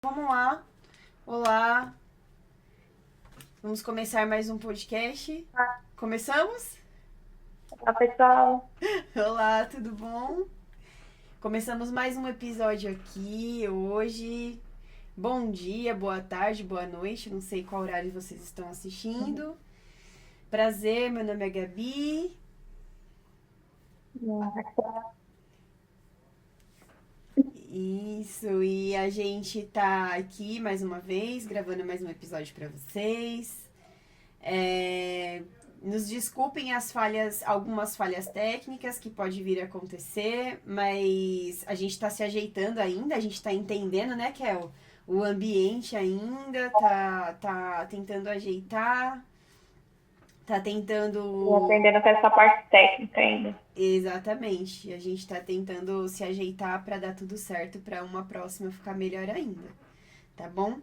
Vamos lá. Olá. Vamos começar mais um podcast. Começamos? Olá, pessoal. Olá, tudo bom? Começamos mais um episódio aqui hoje. Bom dia, boa tarde, boa noite. Não sei qual horário vocês estão assistindo. Prazer, meu nome é Gabi. Isso, e a gente tá aqui mais uma vez, gravando mais um episódio pra vocês. É, nos desculpem as falhas, algumas falhas técnicas que pode vir a acontecer, mas a gente tá se ajeitando ainda, a gente tá entendendo, né, Kel? O ambiente ainda, tá tentando ajeitar, tá E tentando. aprendendo com essa parte técnica ainda. Exatamente, a gente tá tentando se ajeitar pra dar tudo certo pra uma próxima ficar melhor ainda, tá bom?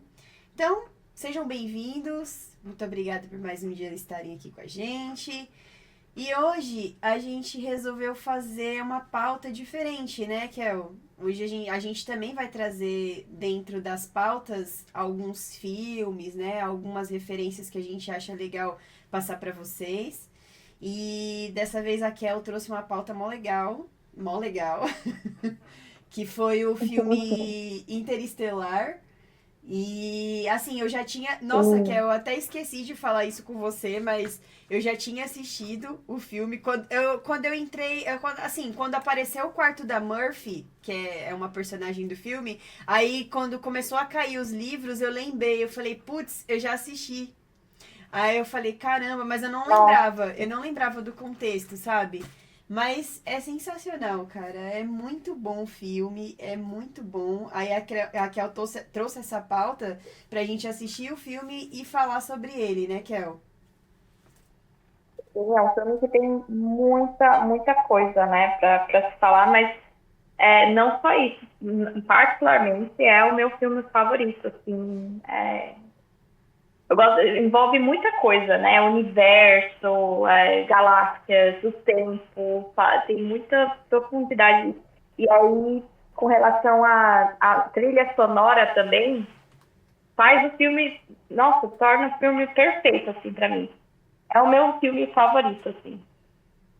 Então, sejam bem-vindos. Muito obrigada por mais um dia estarem aqui com a gente. E hoje a gente resolveu fazer uma pauta diferente, né, Kel? Hoje a gente também vai trazer dentro das pautas alguns filmes, né? Algumas referências que a gente acha legal passar para vocês. E dessa vez a Kel trouxe uma pauta mó legal, que foi o filme Interestelar. E assim, eu já tinha. Nossa, que Sim. eu até esqueci de falar isso com você, mas eu já tinha assistido o filme. Quando eu entrei. Quando apareceu o quarto da Murphy, que é uma personagem do filme, aí quando começou a cair os livros, eu lembrei. Eu falei, putz, eu já assisti. Aí eu falei, caramba, mas eu não Nossa, lembrava. Eu não lembrava do contexto, sabe? Mas é sensacional, cara. É muito bom o filme, é muito bom. Aí a Kel trouxe essa pauta pra gente assistir o filme e falar sobre ele, né, Kel? é um filme que tem muita coisa, né, para se falar, mas não só isso. Particularmente é o meu filme favorito, assim. Envolve muita coisa, né? Universo, galáxias, o tempo, tem muita profundidade. E aí, com relação à trilha sonora também, faz o filme, nossa, torna o filme perfeito, assim, pra mim. É o meu filme favorito, assim.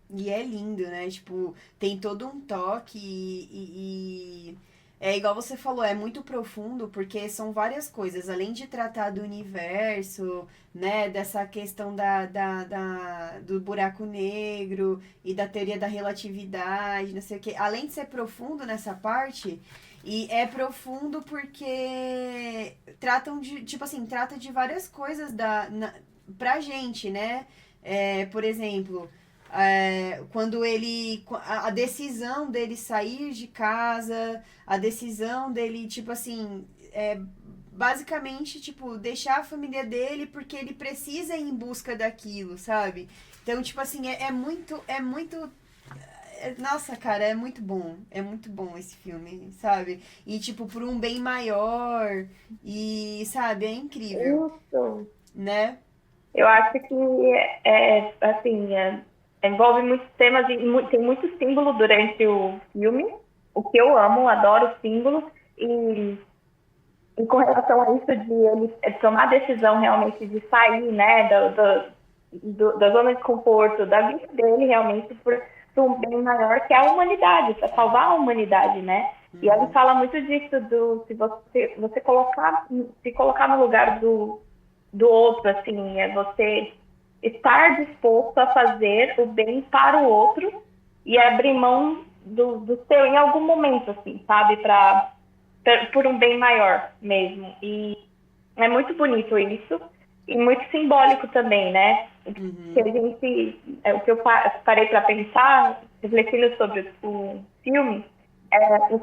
E é lindo, né? Tipo, tem todo um toque é igual você falou, é muito profundo porque são várias coisas. Além de tratar do universo, né? Dessa questão do buraco negro e da teoria da relatividade, não sei o quê. Além de ser profundo nessa parte, e é profundo porque tratam de, tipo assim, trata de várias coisas pra gente, né? Por exemplo, quando ele. A decisão dele sair de casa, a decisão dele, tipo assim. Basicamente, tipo, deixar a família dele porque ele precisa ir em busca daquilo, sabe? Então, tipo assim, é muito. Nossa, cara, é muito bom. É muito bom esse filme, sabe? E, tipo, por um bem maior. E, sabe, é incrível, Isso. né? Eu acho que, assim, envolve muitos temas e tem muito símbolo durante o filme, o que eu amo, adoro símbolos, e E com relação a isso de ele tomar a decisão realmente de sair, né, da zona de conforto, da vida dele realmente por um bem maior que é a humanidade, para salvar a humanidade, né? E ele Uhum. fala muito disso do se você colocar se colocar no lugar do outro, assim, é você estar disposto a fazer o bem para o outro e abrir mão do seu em algum momento, assim, sabe, para por um bem maior mesmo. E é muito bonito isso e muito simbólico também, né? Que a Uhum. gente, o que eu parei para pensar, refletindo sobre o filme, o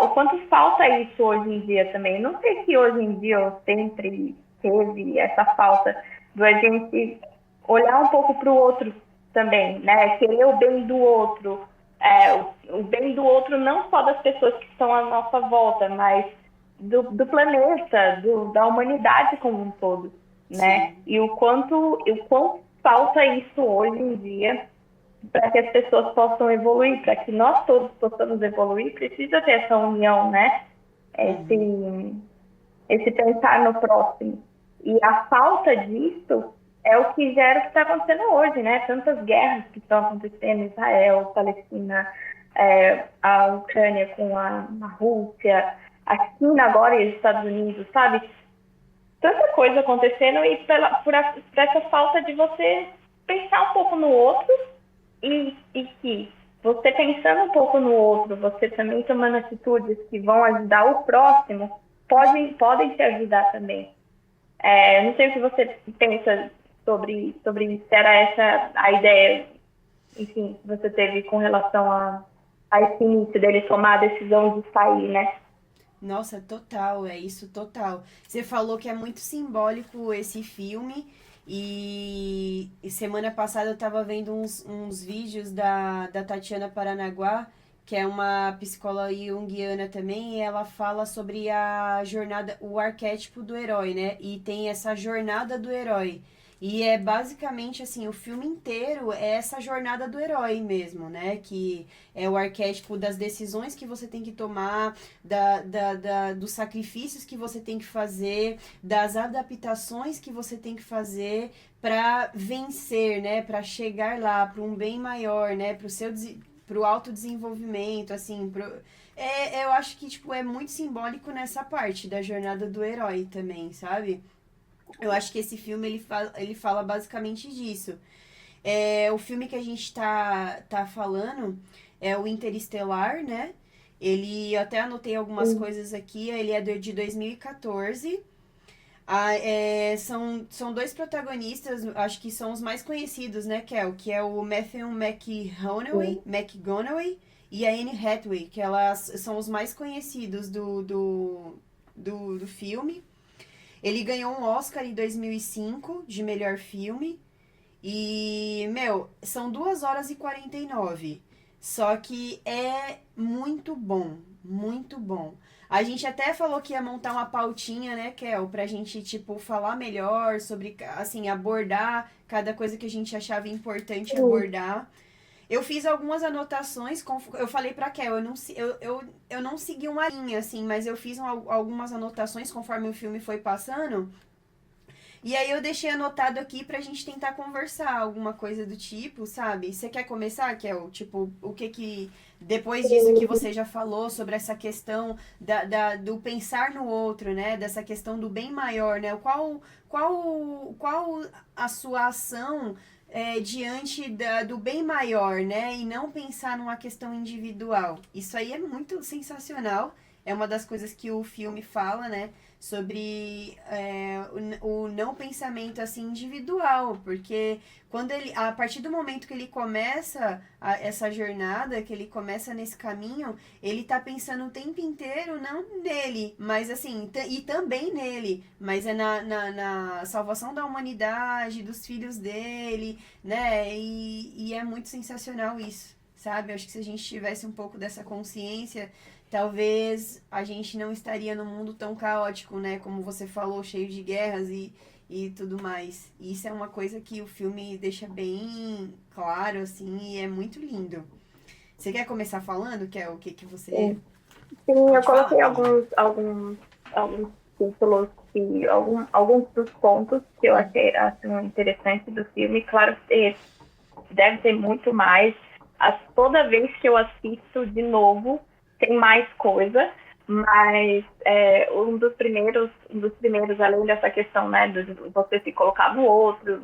quanto falta isso hoje em dia também. Não sei se hoje em dia eu sempre teve essa falta do a gente olhar um pouco para o outro também, né? Querer o bem do outro, o bem do outro não só das pessoas que estão à nossa volta, mas do planeta, da humanidade como um todo, né? Sim. E o quanto falta isso hoje em dia para que as pessoas possam evoluir, para que nós todos possamos evoluir, precisa ter essa união, né? Uhum. Esse, esse pensar no próximo. E a falta disso é o que gera o que está acontecendo hoje, né? Tantas guerras que estão acontecendo, Israel, Palestina, a Ucrânia com a Rússia, a China agora e os Estados Unidos, sabe? Tanta coisa acontecendo e por essa falta de você pensar um pouco no outro e que você pensando um pouco no outro, você também tomando atitudes que vão ajudar o próximo, podem te ajudar também. Não sei o que você pensa sobre se era essa a ideia, enfim, que você teve com relação a esse início dele tomar a decisão de sair, né? Nossa, total, é isso, total. Você falou que é muito simbólico esse filme e semana passada eu tava vendo uns vídeos da Tatiana Paranaguá, que é uma psicóloga junguiana também, e ela fala sobre a jornada, o arquétipo do herói, né? E tem essa jornada do herói. E é basicamente assim, o filme inteiro é essa jornada do herói mesmo, né? Que é o arquétipo das decisões que você tem que tomar, dos sacrifícios que você tem que fazer, das adaptações que você tem que fazer para vencer, né? Para chegar lá, para um bem maior, né? Para o autodesenvolvimento, assim, eu acho que tipo é muito simbólico nessa parte da jornada do herói também, sabe? Eu acho que esse filme ele fala basicamente disso. O filme que a gente tá falando é o Interestelar, né? Eu até anotei algumas coisas aqui. Ele é de 2014. São dois protagonistas, acho que são os mais conhecidos, né, Kel? Que é o Matthew McConaughey e a Anne Hathaway, que elas são os mais conhecidos do filme. Ele ganhou um Oscar em 2005 de melhor filme. E, meu, são 2 horas e 49. Só que é muito bom, muito bom. A gente até falou que ia montar uma pautinha, né, Kel, pra gente, tipo, falar melhor sobre, assim, abordar cada coisa que a gente achava importante abordar. Eu fiz algumas anotações, eu falei pra Kel, eu não segui uma linha, assim, mas eu fiz algumas anotações conforme o filme foi passando. E aí eu deixei anotado aqui pra gente tentar conversar alguma coisa do tipo, sabe? Você quer começar, Kel? Tipo, o que que... Depois disso que você já falou sobre essa questão do pensar no outro, né? Dessa questão do bem maior, né? Qual a sua ação diante do bem maior, né? E não pensar numa questão individual. Isso aí é muito sensacional. É uma das coisas que o filme fala, né? Sobre o não pensamento assim individual, porque a partir do momento que ele começa essa jornada, que ele começa nesse caminho, ele tá pensando o tempo inteiro não nele, mas assim, e também nele, mas é na salvação da humanidade, dos filhos dele, né? E é muito sensacional isso, sabe? Eu acho que se a gente tivesse um pouco dessa consciência, talvez a gente não estaria num mundo tão caótico, né? Como você falou, cheio de guerras e tudo mais. E isso é uma coisa que o filme deixa bem claro, assim, e é muito lindo. Você quer começar falando, que é o que, que você Sim, eu pode falar? coloquei alguns títulos e alguns dos pontos que eu achei assim, interessante do filme. Claro que deve ter muito mais. Toda vez que eu assisto de novo, tem mais coisa, mas um dos primeiros, além dessa questão, né, de você se colocar no outro,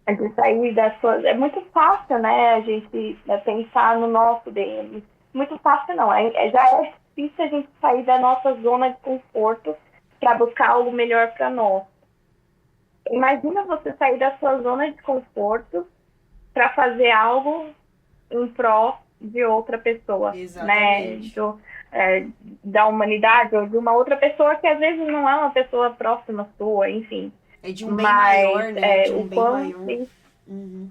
de sair da sua... É muito fácil, né, a gente pensar no nosso bem. Muito fácil não, já é difícil a gente sair da nossa zona de conforto para buscar algo melhor para nós. Imagina você sair da sua zona de conforto para fazer algo em prol de outra pessoa, né? Exatamente. Da humanidade ou de uma outra pessoa que às vezes não é uma pessoa próxima sua, enfim. É de um bem Mas maior, né? De um o bem quanto... maior. Uhum.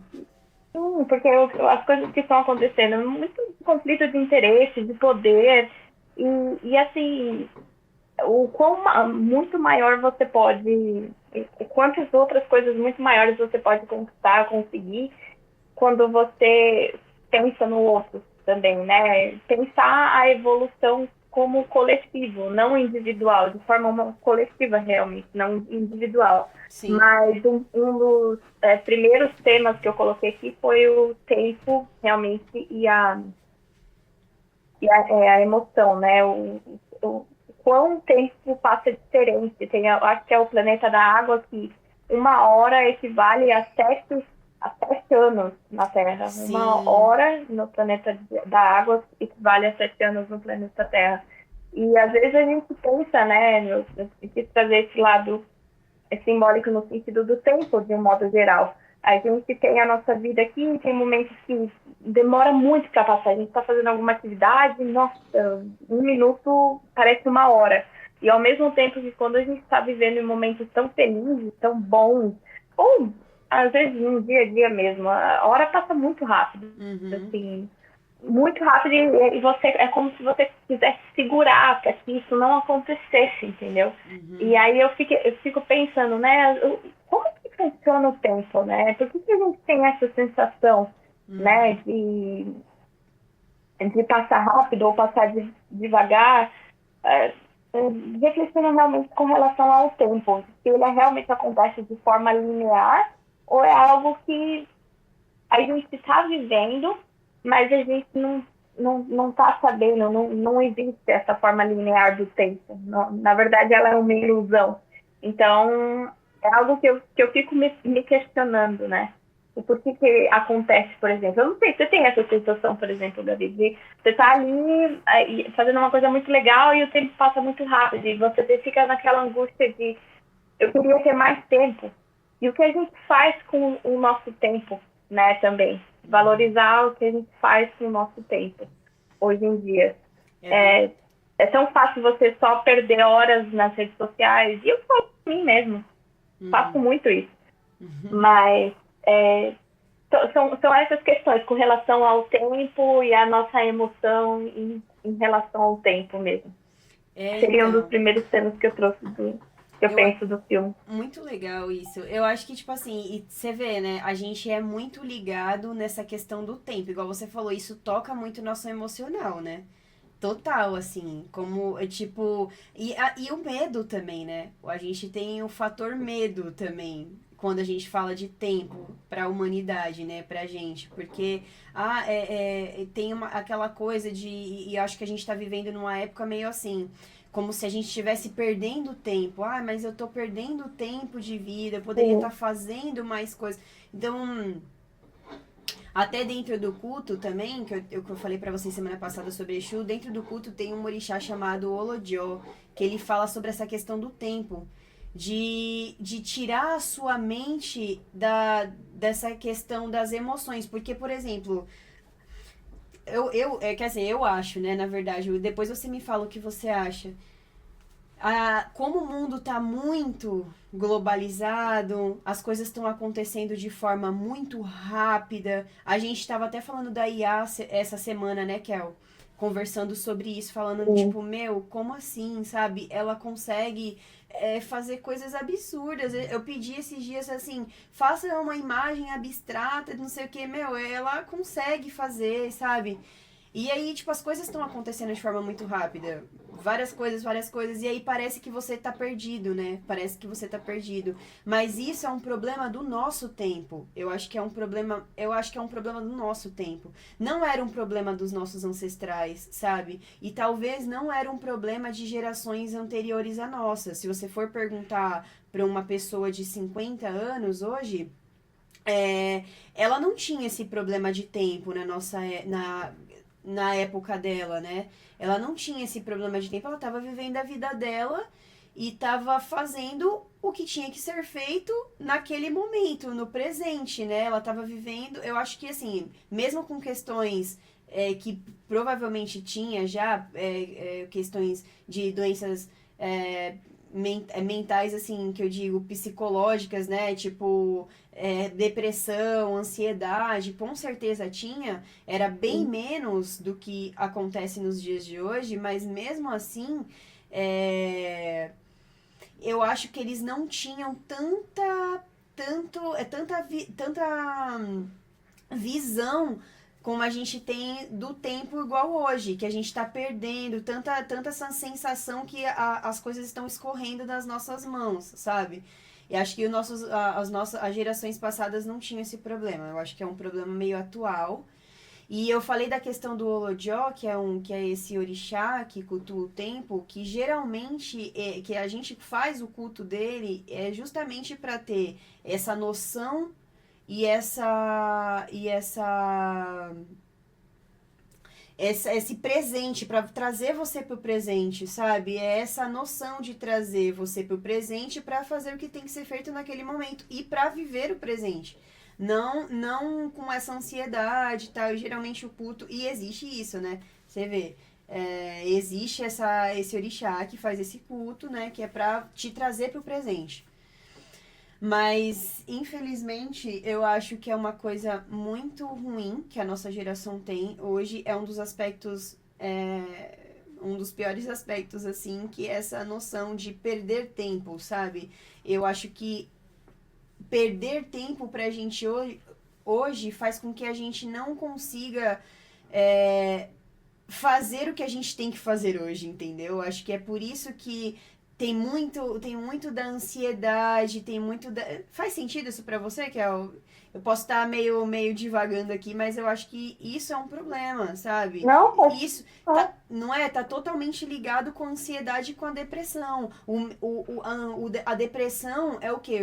Sim, porque as coisas que estão acontecendo, muito conflito de interesse, de poder, e assim, o quão muito maior você pode, quantas outras coisas muito maiores você pode conquistar, conseguir, quando você pensa no outro também, né? Pensar a evolução como coletivo, não individual, de forma coletiva realmente, não individual. Sim. Mas um dos primeiros temas que eu coloquei aqui foi o tempo realmente a emoção, né? O quão o tempo passa diferente. Eu acho que é o planeta da água que uma hora equivale a 7 anos na Terra. Uma Sim. hora no planeta da água equivale a 7 anos no planeta Terra. E às vezes a gente pensa, né? Eu quis trazer esse lado simbólico no sentido do tempo, de um modo geral. A gente tem a nossa vida aqui, tem momentos que demora muito para passar. A gente está fazendo alguma atividade, nossa, 1 minuto parece uma hora. E ao mesmo tempo que quando a gente está vivendo em momentos tão felizes, tão bons, ou às vezes no dia a dia mesmo, a hora passa muito rápido, Uhum. assim, muito rápido e você é como se você quisesse segurar para que isso não acontecesse, entendeu? E Uhum. aí eu fico pensando, né, como que funciona o tempo, né? Por que a gente tem essa sensação, né, Uhum. de passar rápido ou passar devagar? É, refletindo realmente com relação ao tempo, se ele realmente acontece de forma linear ou é algo que a gente está vivendo, mas a gente não está sabendo, não existe essa forma linear do tempo. Na verdade, ela é uma ilusão. Então, é algo que eu fico me questionando, né? E por que acontece, por exemplo? Eu não sei, você tem essa sensação, por exemplo, Gabi, de você tá ali fazendo uma coisa muito legal e o tempo passa muito rápido e você fica naquela angústia de eu queria ter mais tempo. E o que a gente faz com o nosso tempo, né, também. Uhum. Valorizar o que a gente faz com o nosso tempo, hoje em dia. É verdade. É, é tão fácil você só perder horas nas redes sociais, e eu falo por mim mesmo, faço Uhum. muito isso. Mas é, são essas questões com relação ao tempo e a nossa emoção em relação ao tempo mesmo. É, Seria um dos então. primeiros temas que eu trouxe, que eu Eu, penso do filme. Muito legal isso. Eu acho que, tipo assim, e você vê, né? A gente é muito ligado nessa questão do tempo. Igual você falou, isso toca muito o nosso emocional, né? Total, assim, como, tipo... E o medo também, né? A gente tem o fator medo também, quando a gente fala de tempo para a humanidade, né? Pra gente. Porque, tem aquela coisa de... E eu acho que a gente tá vivendo numa época meio assim como se a gente estivesse perdendo tempo. Ah, mas eu tô perdendo tempo de vida, eu poderia estar Sim. fazendo mais coisas. Então, até dentro do culto também, que eu falei pra vocês semana passada sobre Exu, dentro do culto tem um orixá chamado Olodjó, que ele fala sobre essa questão do tempo. De tirar a sua mente dessa questão das emoções. Porque, por exemplo, quer dizer, eu acho, né, na verdade, depois você me fala o que você acha. Como o mundo está muito globalizado, as coisas estão acontecendo de forma muito rápida. A gente estava até falando da IA essa semana, né, Kel? Conversando sobre isso, falando, Sim. tipo, meu, como assim, sabe? Ela consegue fazer coisas absurdas. Eu pedi esses dias assim, faça uma imagem abstrata, não sei o que, meu, ela consegue fazer, sabe? E aí, tipo, as coisas estão acontecendo de forma muito rápida. Várias coisas. E aí parece que você tá perdido, né? Parece que você tá perdido. Mas isso é um problema do nosso tempo. Eu acho que é um problema. Eu acho que é um problema do nosso tempo. Não era um problema dos nossos ancestrais, sabe? E talvez não era um problema de gerações anteriores à nossa. Se você for perguntar para uma pessoa de 50 anos hoje. É, ela não tinha esse problema de tempo na época dela, né? Ela não tinha esse problema de tempo, ela estava vivendo a vida dela e estava fazendo o que tinha que ser feito naquele momento, no presente, né? Ela estava vivendo, eu acho que assim, mesmo com questões que provavelmente tinha já questões de doenças mentais, assim, que eu digo, psicológicas, né? Tipo, depressão, ansiedade, com certeza tinha, era bem Sim. menos do que acontece nos dias de hoje, mas mesmo assim, é, eu acho que eles não tinham tanta visão como a gente tem do tempo igual hoje, que a gente está perdendo tanta essa sensação que as coisas estão escorrendo das nossas mãos, sabe? E acho que as gerações passadas não tinham esse problema. Eu acho que é um problema meio atual. E eu falei da questão do Olojó, que é esse orixá que cultua o tempo, que geralmente que a gente faz o culto dele é justamente para ter essa noção e esse presente, para trazer você pro presente, sabe? É essa noção de trazer você pro presente para fazer o que tem que ser feito naquele momento e para viver o presente. Não com essa ansiedade e tal. E geralmente o culto. E existe isso, né? Você vê. Existe esse orixá que faz esse culto, né? Que é pra te trazer pro presente. Mas, infelizmente, eu acho que é uma coisa muito ruim que a nossa geração tem. Hoje é um dos aspectos. Um dos piores aspectos, assim, que é essa noção de perder tempo, sabe? Eu acho que perder tempo pra gente hoje faz com que a gente não consiga fazer o que a gente tem que fazer hoje, entendeu? Acho que é por isso que tem muito da ansiedade, tem muito da... Faz sentido isso pra você, Kel? Eu posso estar meio divagando aqui, mas eu acho que isso é um problema, sabe? Não, pode. Isso não é? Tá totalmente ligado com a ansiedade e com a depressão. A depressão é o quê?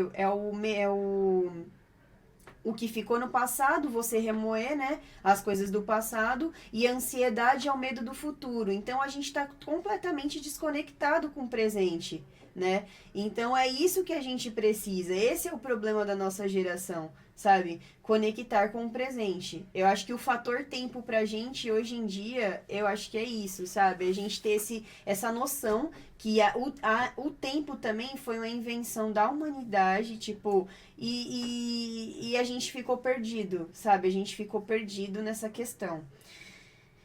O que ficou no passado, você remoer, né, as coisas do passado, e a ansiedade é o medo do futuro. Então a gente está completamente desconectado com o presente, né? Então é isso que a gente precisa. Esse é o problema da nossa geração, sabe? Conectar com o presente. Eu acho que o fator tempo pra gente hoje em dia, eu acho que é isso, sabe? A gente ter essa noção que o tempo também foi uma invenção da humanidade, tipo, e a gente ficou perdido, sabe? A gente ficou perdido nessa questão.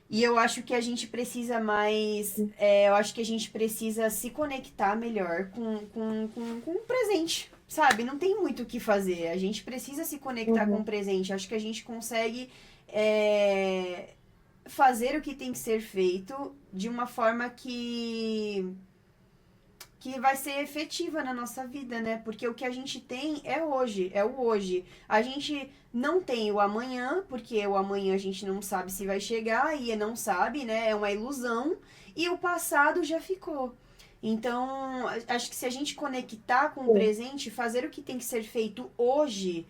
E eu acho que a gente precisa mais. Eu acho que a gente precisa se conectar melhor com o presente, sabe? Não tem muito o que fazer. A gente precisa se conectar com o presente. Acho que a gente consegue fazer o que tem que ser feito de uma forma que vai ser efetiva na nossa vida, né? Porque o que a gente tem é hoje, é o hoje. A gente não tem o amanhã, porque o amanhã a gente não sabe se vai chegar e não sabe, né? É uma ilusão. E o passado já ficou. Então, acho que se a gente conectar com o presente, fazer o que tem que ser feito hoje,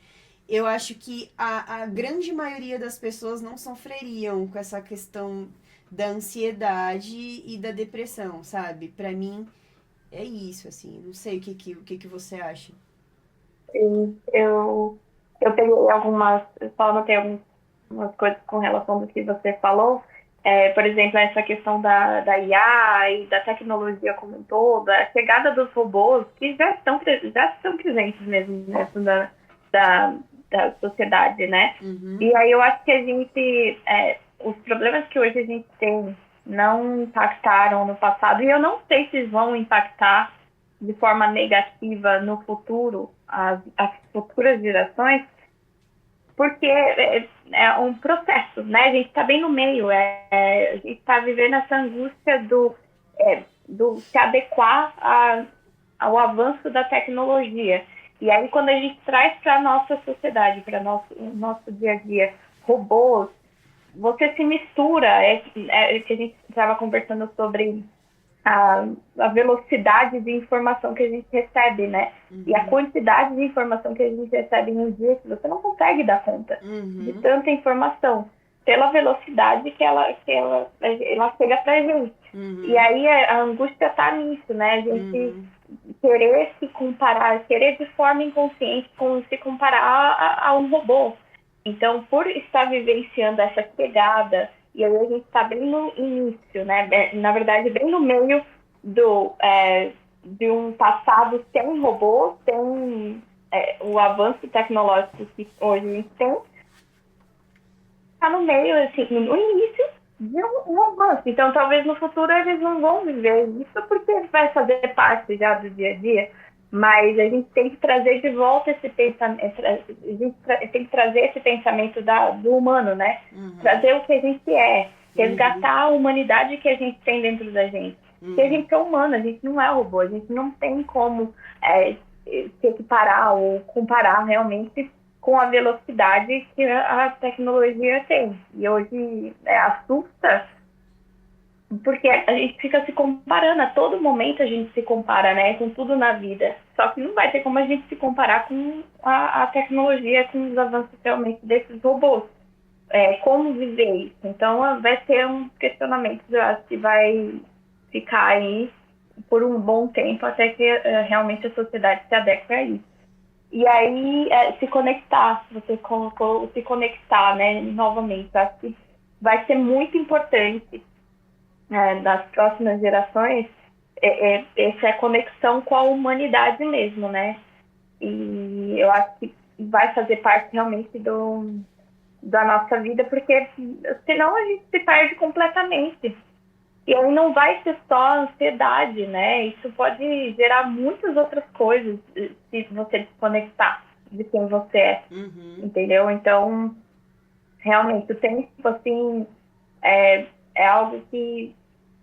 eu acho que a grande maioria das pessoas não sofreriam com essa questão da ansiedade e da depressão, sabe? Pra mim, é isso, assim. Não sei o que você acha. Sim, eu peguei só anotei algumas coisas com relação do que você falou. Por exemplo, essa questão da IA e da tecnologia como um todo, a chegada dos robôs, que já estão presentes mesmo dentro da sociedade, né? Uhum. E aí eu acho que a gente, os problemas que hoje a gente tem não impactaram no passado, e eu não sei se vão impactar de forma negativa no futuro, as futuras gerações, porque é um processo, né? A gente está bem no meio, a gente está vivendo essa angústia do se adequar ao avanço da tecnologia. E aí, quando a gente traz para a nossa sociedade, para o nosso dia a dia, robôs, você se mistura, que a gente estava conversando sobre a velocidade de informação que a gente recebe, né? Uhum. E a quantidade de informação que a gente recebe em um dia, que você não consegue dar conta de tanta informação, pela velocidade que ela chega pra gente. E aí a angústia tá nisso, né? A gente querer se comparar, querer de forma inconsciente se comparar a um robô. Então, por estar vivenciando essa chegada, e aí a gente está bem no início, né? Na verdade, bem no meio de um passado sem robô, sem o avanço tecnológico que hoje a gente tem, está no meio, assim, no início de um avanço. Então, talvez no futuro eles não vão viver isso, porque vai fazer parte já do dia a dia. Mas a gente tem que trazer de volta esse pensamento, a gente tem que trazer esse pensamento do humano, né? Trazer o que a gente é, resgatar a humanidade que a gente tem dentro da gente. Porque a gente é humano, a gente não é robô, a gente não tem como se equiparar ou comparar realmente com a velocidade que a tecnologia tem. E hoje assusta, porque a gente fica se comparando, a todo momento a gente se compara, né, com tudo na vida. Só que não vai ter como a gente se comparar com a tecnologia, com os avanços realmente desses robôs. Como viver isso? Então vai ser um questionamento, eu acho que vai ficar aí por um bom tempo até que realmente a sociedade se adeque a isso. E aí se conectar, você colocou se conectar, né, novamente. Eu acho que vai ser muito importante das próximas gerações essa conexão com a humanidade mesmo, né? E eu acho que vai fazer parte realmente da nossa vida, porque senão a gente se perde completamente. E aí não vai ser só ansiedade, né? Isso pode gerar muitas outras coisas se você desconectar de quem você é, entendeu? Então, realmente, o tempo, assim, é algo que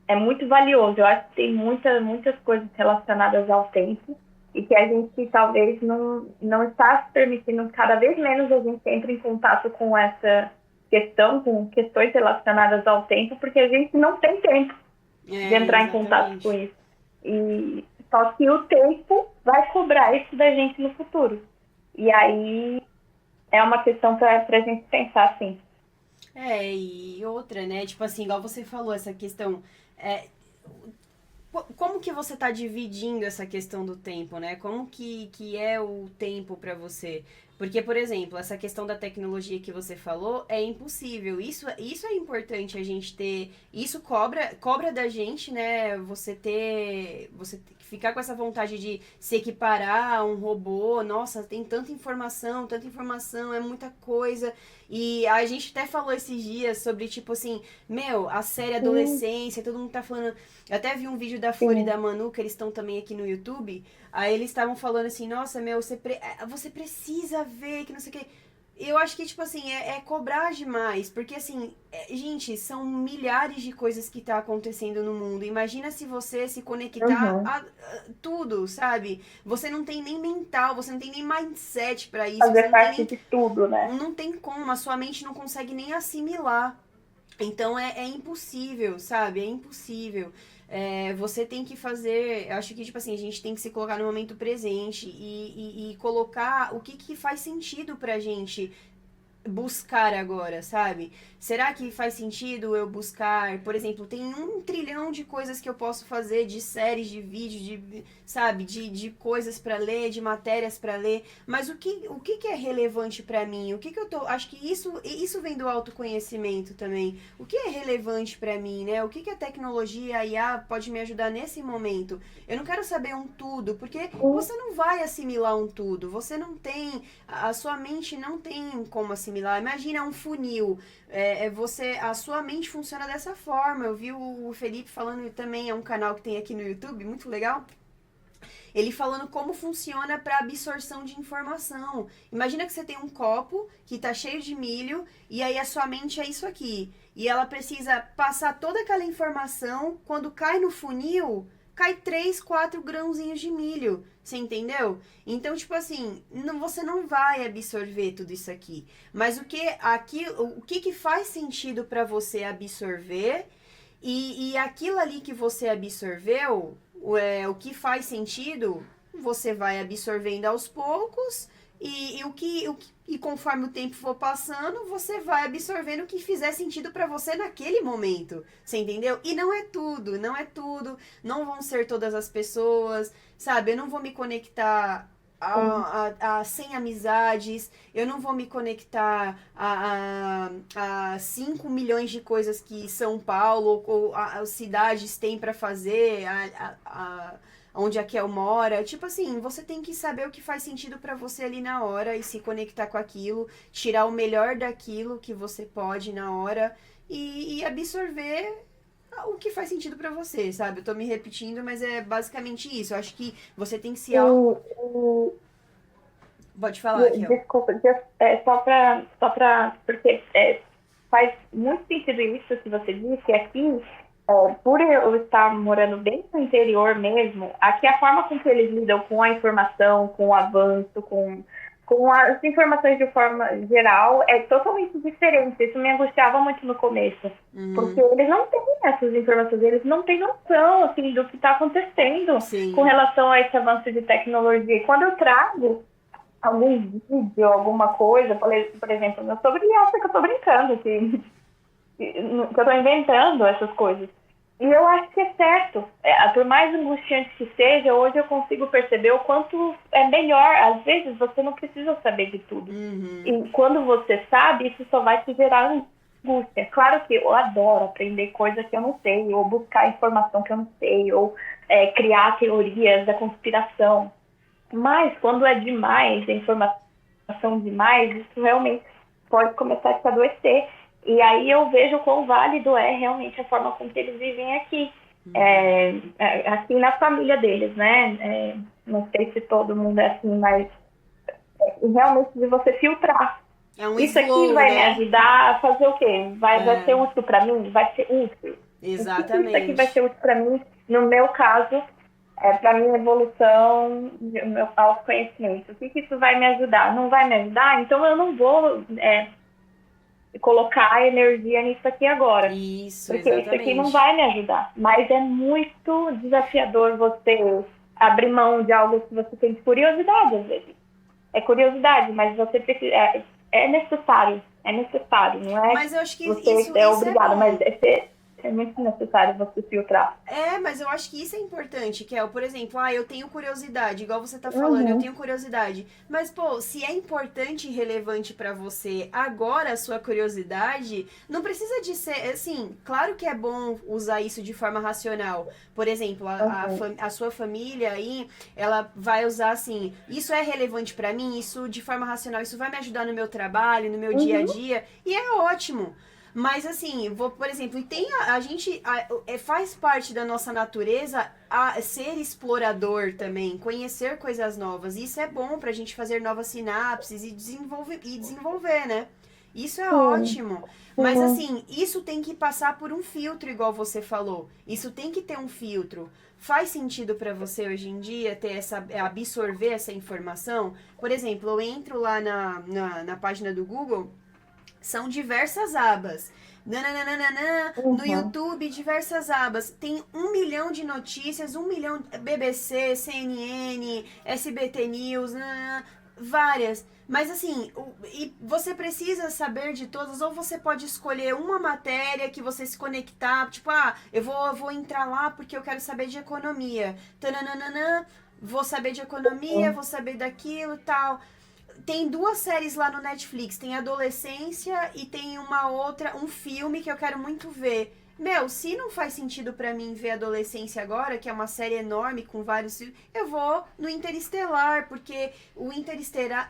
é muito valioso. Eu acho que tem muitas coisas relacionadas ao tempo e que a gente talvez não está se permitindo, cada vez menos a gente entra em contato com essa questão, com questões relacionadas ao tempo, porque a gente não tem tempo de entrar em contato com isso. E só que o tempo vai cobrar isso da gente no futuro. E aí é uma questão para a gente pensar, assim. E outra, né? Tipo assim, igual você falou, essa questão. Como que você tá dividindo essa questão do tempo, né? Como que é o tempo pra você? Porque, por exemplo, essa questão da tecnologia que você falou é impossível. Isso é importante a gente ter. Isso cobra da gente, né? Você ficar com essa vontade de se equiparar a um robô. Nossa, tem tanta informação, é muita coisa. E a gente até falou esses dias sobre, tipo assim, a série Adolescência, todo mundo tá falando. Eu até vi um vídeo da Flor e da Manu, que eles estão também aqui no YouTube. Aí eles estavam falando assim, nossa, você precisa ver, que não sei o quê. Eu acho que, tipo assim, é cobrar demais. Porque, assim, gente, são milhares de coisas que tá acontecendo no mundo. Imagina se você se conectar a tudo, sabe? Você não tem nem mental, você não tem nem mindset pra isso. Fazer você não parte tem nem, de tudo, né? não tem como, a sua mente não consegue nem assimilar. Então é impossível, sabe? É impossível. Você tem que fazer. Eu acho que, tipo assim, a gente tem que se colocar no momento presente e colocar o que faz sentido pra gente buscar agora, sabe? Será que faz sentido eu buscar, por exemplo, tem 1 trilhão de coisas que eu posso fazer, de séries, de vídeos, sabe, de coisas pra ler, de matérias pra ler, mas o que é relevante pra mim? Acho que isso vem do autoconhecimento também. O que é relevante pra mim, né? O que a tecnologia, a IA pode me ajudar nesse momento? Eu não quero saber um tudo, porque você não vai assimilar um tudo, você não tem, a sua mente não tem como assimilar. Imagina um funil. A sua mente funciona dessa forma. Eu vi o Felipe falando também, é um canal que tem aqui no YouTube, muito legal. Ele falando como funciona para absorção de informação. Imagina que você tem um copo que tá cheio de milho e aí a sua mente é isso aqui. E ela precisa passar toda aquela informação, quando cai no funil, cai 3, 4 grãozinhos de milho. Você entendeu? Então, tipo assim, você não vai absorver tudo isso aqui. Mas o que faz sentido para você absorver e aquilo ali que você absorveu, o que faz sentido, você vai absorvendo aos poucos e conforme o tempo for passando, você vai absorvendo o que fizer sentido pra você naquele momento, você entendeu? E não é tudo, não vão ser todas as pessoas, sabe? Eu não vou me conectar sem amizades, eu não vou me conectar a 5 milhões de coisas que São Paulo ou as cidades têm pra fazer, onde a Kel mora. Tipo assim, você tem que saber o que faz sentido pra você ali na hora e se conectar com aquilo, tirar o melhor daquilo que você pode na hora e absorver o que faz sentido pra você, sabe? Eu tô me repetindo, mas é basicamente isso. Eu acho que você tem que se Pode falar, Kel. Desculpa, porque faz muito sentido isso que você disse. Aqui, por eu estar morando bem no interior mesmo, aqui a forma com que eles lidam com a informação, com o avanço, com as informações de forma geral é totalmente diferente. Isso me angustiava muito no começo, porque eles não têm essas informações, eles não têm noção assim, do que está acontecendo Sim. com relação a esse avanço de tecnologia. E quando eu trago algum vídeo, alguma coisa, por exemplo, meu sogro acha que eu tô brincando, que eu tô inventando essas coisas. E eu acho que é certo. Por mais angustiante que seja, hoje eu consigo perceber o quanto é melhor. Às vezes você não precisa saber de tudo. E quando você sabe, isso só vai te gerar angústia. Claro que eu adoro aprender coisas que eu não sei, ou buscar informação que eu não sei, ou criar teorias da conspiração. Mas, quando é demais, a informação demais, isso realmente pode começar a te adoecer. E aí eu vejo quão válido é realmente a forma como eles vivem aqui. Aqui na família deles, né? Não sei se todo mundo é assim, mas realmente de você filtrar. É um Isso slow, aqui vai né? me ajudar a fazer o quê? Vai ser útil para mim? Vai ser útil. Exatamente. Isso aqui vai ser útil para mim, no meu caso, para minha evolução, meu autoconhecimento. O que isso vai me ajudar? Não vai me ajudar? Então eu não vou colocar energia nisso aqui agora. Isso, porque exatamente. isso aqui não vai me ajudar. Mas é muito desafiador você abrir mão de algo que você tem curiosidade, às vezes. É curiosidade, mas você precisa. É necessário. É necessário, não é? Mas eu acho que você isso é obrigado, bom. mas é muito necessário você filtrar. Mas eu acho que isso é importante, Kel. Por exemplo, eu tenho curiosidade, igual você tá falando, eu tenho curiosidade. Mas, pô, se é importante e relevante pra você agora a sua curiosidade, não precisa de ser, assim, claro que é bom usar isso de forma racional. Por exemplo, a sua família aí, ela vai usar assim, isso é relevante pra mim, isso de forma racional, isso vai me ajudar no meu trabalho, no meu dia a dia, e é ótimo. Mas assim, por exemplo, e tem a gente faz parte da nossa natureza ser explorador também, conhecer coisas novas. Isso é bom pra gente fazer novas sinapses e desenvolver, né? Isso é ótimo. Mas assim, isso tem que passar por um filtro, igual você falou. Isso tem que ter um filtro. Faz sentido pra você hoje em dia ter absorver essa informação? Por exemplo, eu entro lá na página do Google. São diversas abas. No YouTube, diversas abas. Tem 1 milhão de notícias, 1 milhão BBC, CNN, SBT News, várias. Mas assim, e você precisa saber de todas, ou você pode escolher uma matéria que você se conectar, tipo, eu vou entrar lá porque eu quero saber de economia. Vou saber de economia, vou saber daquilo, tal. Tem 2 séries lá no Netflix, tem Adolescência e tem um filme que eu quero muito ver. Meu, se não faz sentido pra mim ver Adolescência agora, que é uma série enorme com vários filmes, eu vou no Interestelar, porque o Estelar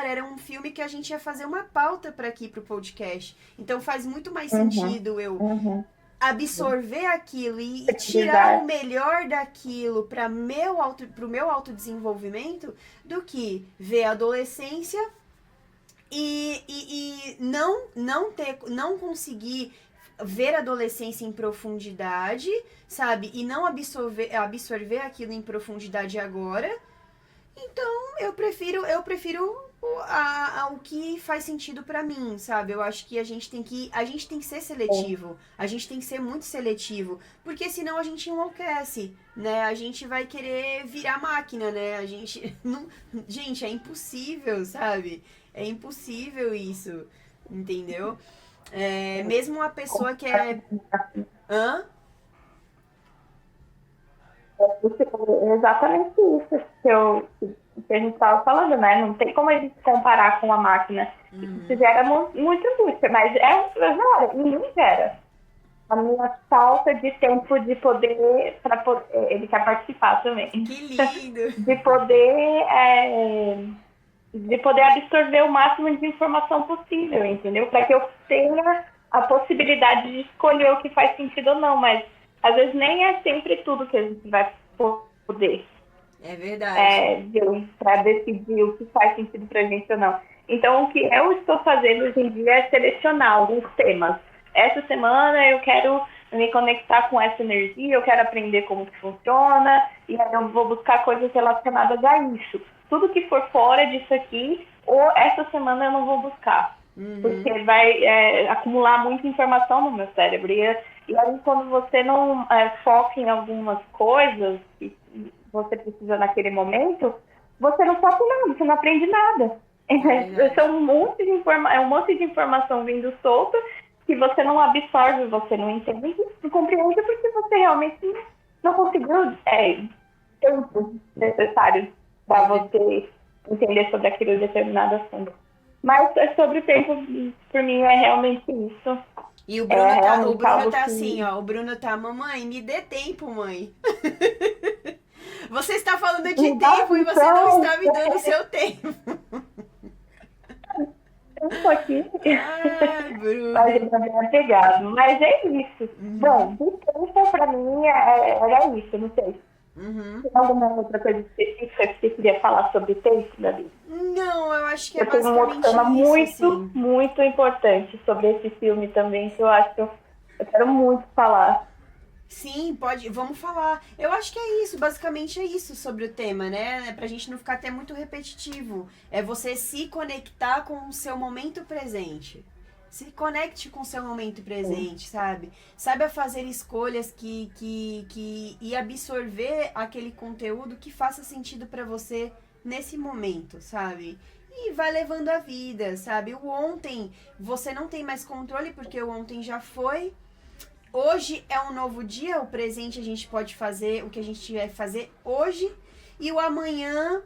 era um filme que a gente ia fazer uma pauta para aqui pro podcast. Então faz muito mais sentido eu absorver aquilo e tirar o melhor daquilo para pro meu autodesenvolvimento do que ver a adolescência e não conseguir ver a adolescência em profundidade, sabe? E não absorver aquilo em profundidade agora. Então, eu prefiro o que faz sentido pra mim, sabe? Eu acho que a gente tem que ser seletivo. A gente tem que ser muito seletivo, porque senão a gente enlouquece, né? A gente vai querer virar máquina, né? A gente não, gente, é impossível, sabe? É impossível isso, entendeu? Mesmo uma pessoa que é hã? É exatamente isso que a gente estava falando, né? Não tem como a gente comparar com a máquina. Isso gera muita angústia, mas gera, ninguém gera. A minha falta de tempo de poder, ele quer participar também. Que lindo! De poder absorver o máximo de informação possível, entendeu? Para que eu tenha a possibilidade de escolher o que faz sentido ou não, mas às vezes nem é sempre tudo que a gente vai poder É verdade. ver para decidir o que faz sentido para a gente ou não. Então, o que eu estou fazendo hoje em dia é selecionar alguns temas. Essa semana eu quero me conectar com essa energia, eu quero aprender como que funciona, e aí eu vou buscar coisas relacionadas a isso. Tudo que for fora disso aqui, ou essa semana eu não vou buscar. Porque vai acumular muita informação no meu cérebro. E aí, quando você não foca em algumas coisas que você precisa naquele momento, você não foca em nada, você não aprende nada. São um monte de informação vindo solta que você não absorve, você não entende, não compreende porque você realmente não conseguiu tempo necessário para você entender sobre aquele determinado assunto. Mas sobre o tempo, por mim, é realmente isso. E o Bruno realmente algo tá que... assim, ó. O Bruno tá, mamãe, me dê tempo, mãe. Você está falando de tempo e você não está me dando o seu tempo. Um pouquinho. Ai, Bruno. Mas ele tá bem apegado. Mas é isso. Bom, de tempo, pra mim, era isso, não sei. Tem alguma outra coisa específica que você queria falar sobre tempo, Davi? Não, eu acho que é Eu tenho um outro basicamente tema isso, muito, assim. muito importante sobre esse filme também, que eu acho que eu quero muito falar. Sim, pode, vamos falar. Eu acho que é isso, basicamente é isso sobre o tema, né? Pra gente não ficar até muito repetitivo. É você se conectar com o seu momento presente. Se conecte com o seu momento presente, sabe? Saiba fazer escolhas e absorver aquele conteúdo que faça sentido pra você nesse momento, sabe? E vai levando a vida, sabe? O ontem, você não tem mais controle porque o ontem já foi. Hoje é um novo dia, o presente a gente pode fazer o que a gente tiver que fazer hoje, e o amanhã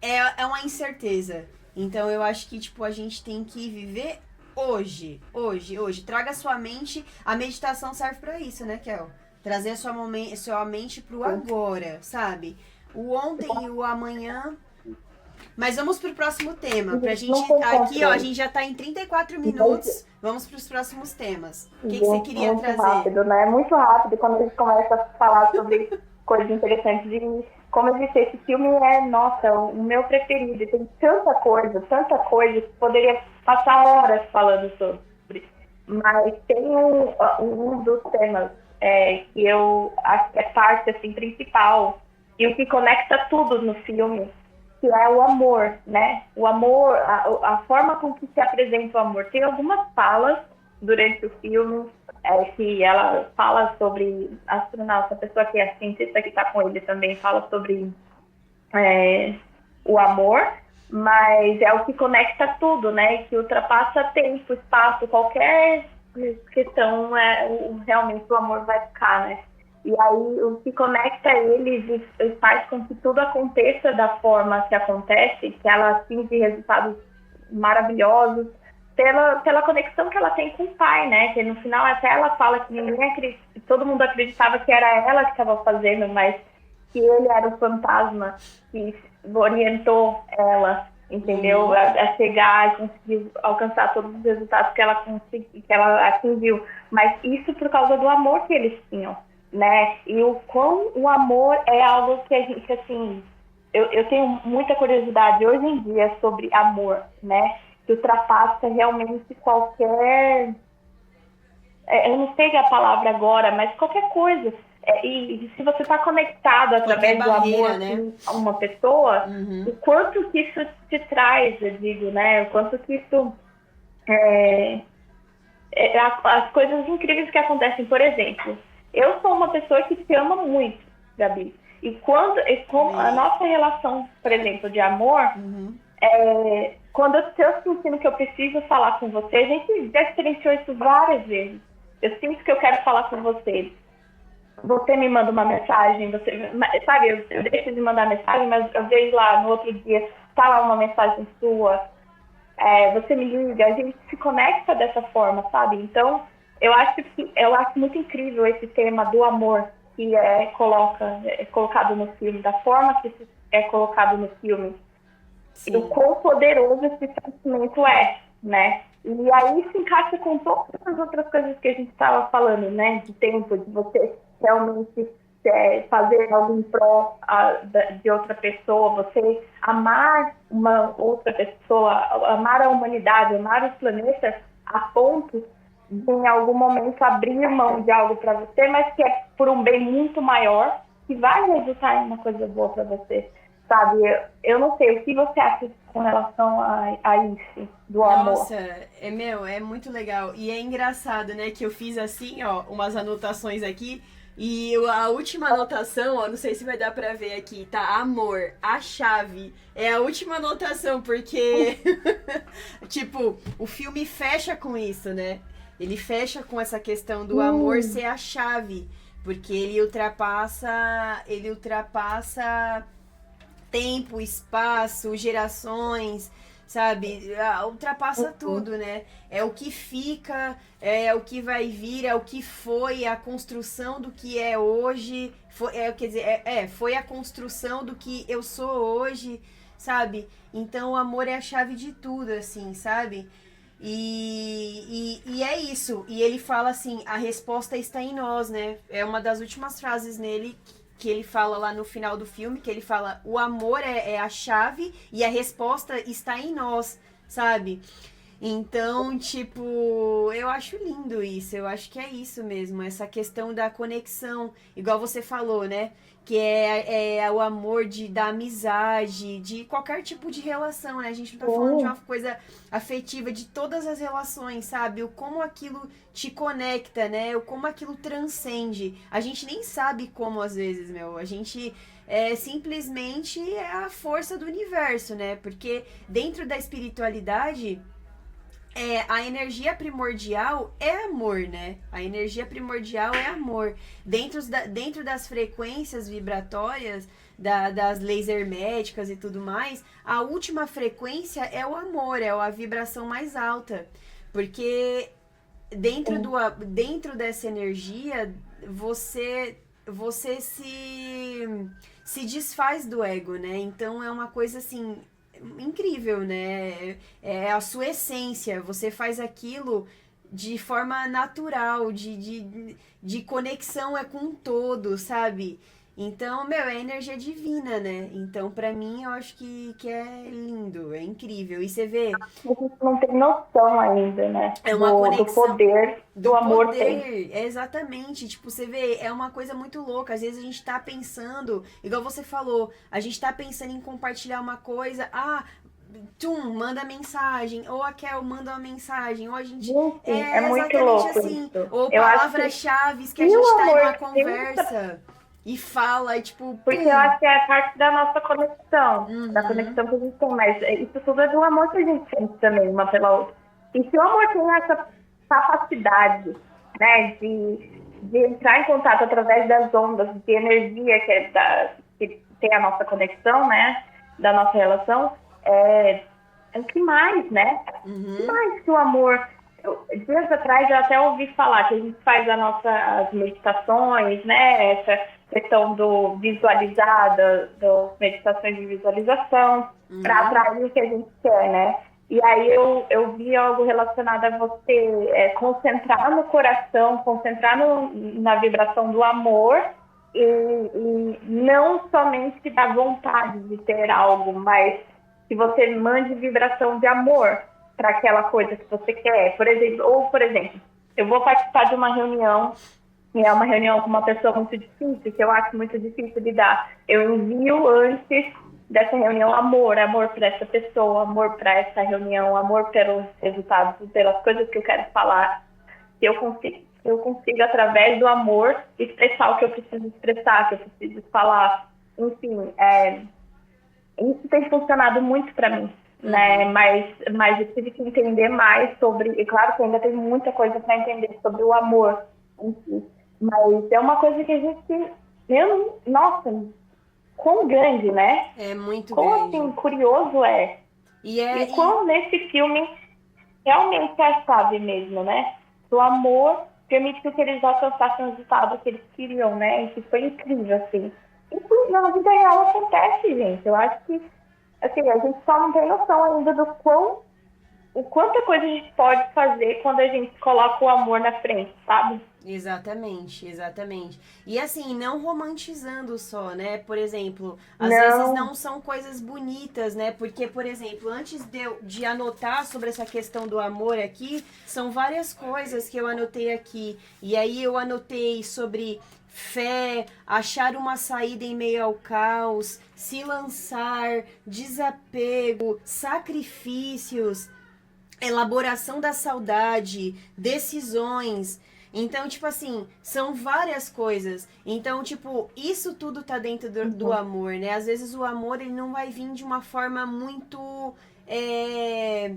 é uma incerteza. Então eu acho que tipo a gente tem que viver hoje. Traga a sua mente, a meditação serve pra isso, né, Kel? Trazer a sua mente pro agora, sabe? O ontem e o amanhã. Mas vamos pro próximo tema. Pra gente. Não tem Aqui, ó, a controle. gente já tá em 34 minutos. Vamos pros próximos temas. O que você queria Muito trazer? rápido, né? É muito rápido quando a gente começa a falar sobre coisas interessantes. E, como eu disse, esse filme nossa, o meu preferido. Tem tanta coisa que poderia passar horas falando sobre. Mas tem um dos temas que eu acho que é parte assim, principal e o que conecta tudo no filme, que é o amor, né? O amor, a forma com que se apresenta o amor. Tem algumas falas durante o filme que ela fala sobre astronauta, a pessoa que é a cientista que está com ele também fala sobre o amor, mas é o que conecta tudo, né? Que ultrapassa tempo, espaço, qualquer questão, realmente o amor vai ficar, né? E aí o que conecta eles e faz com que tudo aconteça da forma que acontece, que ela atinge resultados maravilhosos, pela conexão que ela tem com o pai, né? Que no final até ela fala que todo mundo acreditava que era ela que estava fazendo, mas que ele era o fantasma que orientou ela, entendeu? A chegar e conseguir alcançar todos os resultados que ela atingiu. Mas isso por causa do amor que eles tinham, né? E o amor é algo que a gente, assim, eu tenho muita curiosidade hoje em dia sobre amor, né? Que ultrapassa realmente qualquer... eu não sei a palavra agora, mas qualquer coisa. E se você está conectado através do amor, né, a uma pessoa, o quanto que isso te traz, eu digo, né? O quanto que isso... as coisas incríveis que acontecem, por exemplo, eu sou uma pessoa que te ama muito, Gabi. E com a nossa relação, por exemplo, de amor, quando eu estou sentindo que eu preciso falar com você, a gente já experienciou isso várias vezes. Eu sinto que eu quero falar com você. Você me manda uma mensagem, sabe, eu deixo de mandar mensagem, mas eu vejo lá no outro dia, tá lá uma mensagem sua, você me liga, a gente se conecta dessa forma, sabe? Então, eu acho muito incrível esse tema do amor que é colocado no filme, da forma que é colocado no filme. Sim. E o quão poderoso esse sentimento né? E aí se encaixa com todas as outras coisas que a gente estava falando, né? De tempo, de você realmente fazer algo em prol de outra pessoa, você amar uma outra pessoa, amar a humanidade, amar os planetas, a ponto de em algum momento abrir mão de algo para você, mas que é por um bem muito maior, que vai resultar em uma coisa boa para você. Sabe, eu não sei, o que você acha com relação a isso, do amor? Nossa, é muito legal. E é engraçado, né, que eu fiz assim, ó, umas anotações aqui. E a última anotação, ó, não sei se vai dar pra ver aqui, tá? Amor, a chave. É a última anotação, porque, tipo, o filme fecha com isso, né? Ele fecha com essa questão do amor ser a chave. Porque ele ultrapassa tempo, espaço, gerações, sabe? Ultrapassa tudo, né? É o que fica, é o que vai vir, é o que foi, a construção do que é hoje. Quer dizer, foi a construção do que eu sou hoje, sabe? Então o amor é a chave de tudo, assim, sabe? E é isso. E ele fala assim: a resposta está em nós, né? É uma das últimas frases nele que ele fala lá no final do filme, que ele fala: o amor é a chave e a resposta está em nós, sabe? Então, tipo, eu acho lindo isso, eu acho que é isso mesmo, essa questão da conexão, igual você falou, né? Que é o amor da amizade, de qualquer tipo de relação, né? A gente não tá falando de uma coisa afetiva, de todas as relações, sabe? O como aquilo te conecta, né? O como aquilo transcende. A gente nem sabe como, às vezes, meu. A gente simplesmente é a força do universo, né? Porque dentro da espiritualidade a energia primordial é amor, né? A energia primordial é amor. Dentro das frequências vibratórias, das leis herméticas e tudo mais, a última frequência é o amor, é a vibração mais alta. Porque dentro dessa energia, você se desfaz do ego, né? Então é uma coisa assim incrível, né? É a sua essência. Você faz aquilo de forma natural, de conexão com o todo, sabe? Então, meu, é energia divina, né? Então, pra mim, eu acho que é lindo, é incrível. E você vê, A gente não tem noção ainda, né? é uma Do conexão poder que do o amor tem. poder, exatamente. Tipo, você vê, é uma coisa muito louca. Às vezes a gente tá pensando, igual você falou, a gente tá pensando em compartilhar uma coisa, manda mensagem, ou a Kel manda uma mensagem, ou a gente. Gente, é É muito exatamente louco assim. isso. Ou Eu acho que palavras-chave que a se o gente tá em amor uma entra, conversa e fala, e tipo, porque eu pum. acho que é parte da nossa conexão, da Uhum. conexão que a gente tem, mas isso tudo é do amor que a gente sente também, uma pela outra. E se o amor tem essa capacidade, né, de entrar em contato através das ondas de energia que tem a nossa conexão, né, da nossa relação, é o que mais, né? O que Uhum. mais que o amor. Dias atrás eu até ouvi falar que a gente faz as meditações, né? Essa questão do visualizar, das meditações de visualização, para Uhum. atrair o que a gente quer, né? E aí eu vi algo relacionado a você concentrar no coração, concentrar na vibração do amor e não somente da vontade de ter algo, mas que você mande vibração de amor para aquela coisa que você quer. Por exemplo, eu vou participar de uma reunião e é uma reunião com uma pessoa muito difícil, que eu acho muito difícil lidar. Eu envio antes dessa reunião amor para essa pessoa, amor para essa reunião, amor pelos resultados, pelas coisas que eu quero falar, que eu consigo através do amor expressar o que eu preciso expressar, que eu preciso falar. Enfim, isso tem funcionado muito para mim, né? Mas eu tive que entender mais sobre, e claro que ainda tem muita coisa para entender sobre o amor em si, mas é uma coisa que a gente, nossa, quão grande, né? É muito Quão grande. assim E curioso é, e é. o quão nesse filme realmente é a chave mesmo, né? O amor permitiu que eles alcançassem o resultado que eles queriam, né? E que foi incrível, assim. Isso na vida real acontece, gente. Eu acho que assim, a gente só não tem noção ainda do quão o quanta coisa a gente pode fazer quando a gente coloca o amor na frente, sabe? Exatamente, exatamente. E assim, não romantizando só, né? Por exemplo, às vezes Não, não são coisas bonitas, né? Porque, por exemplo, antes de anotar sobre essa questão do amor aqui, são várias coisas que eu anotei aqui. E aí eu anotei sobre fé, achar uma saída em meio ao caos, se lançar, desapego, sacrifícios, elaboração da saudade, decisões. Então, tipo assim, são várias coisas. Então, tipo, isso tudo tá dentro do uhum. amor, né? Às vezes o amor, ele não vai vir de uma forma muito é,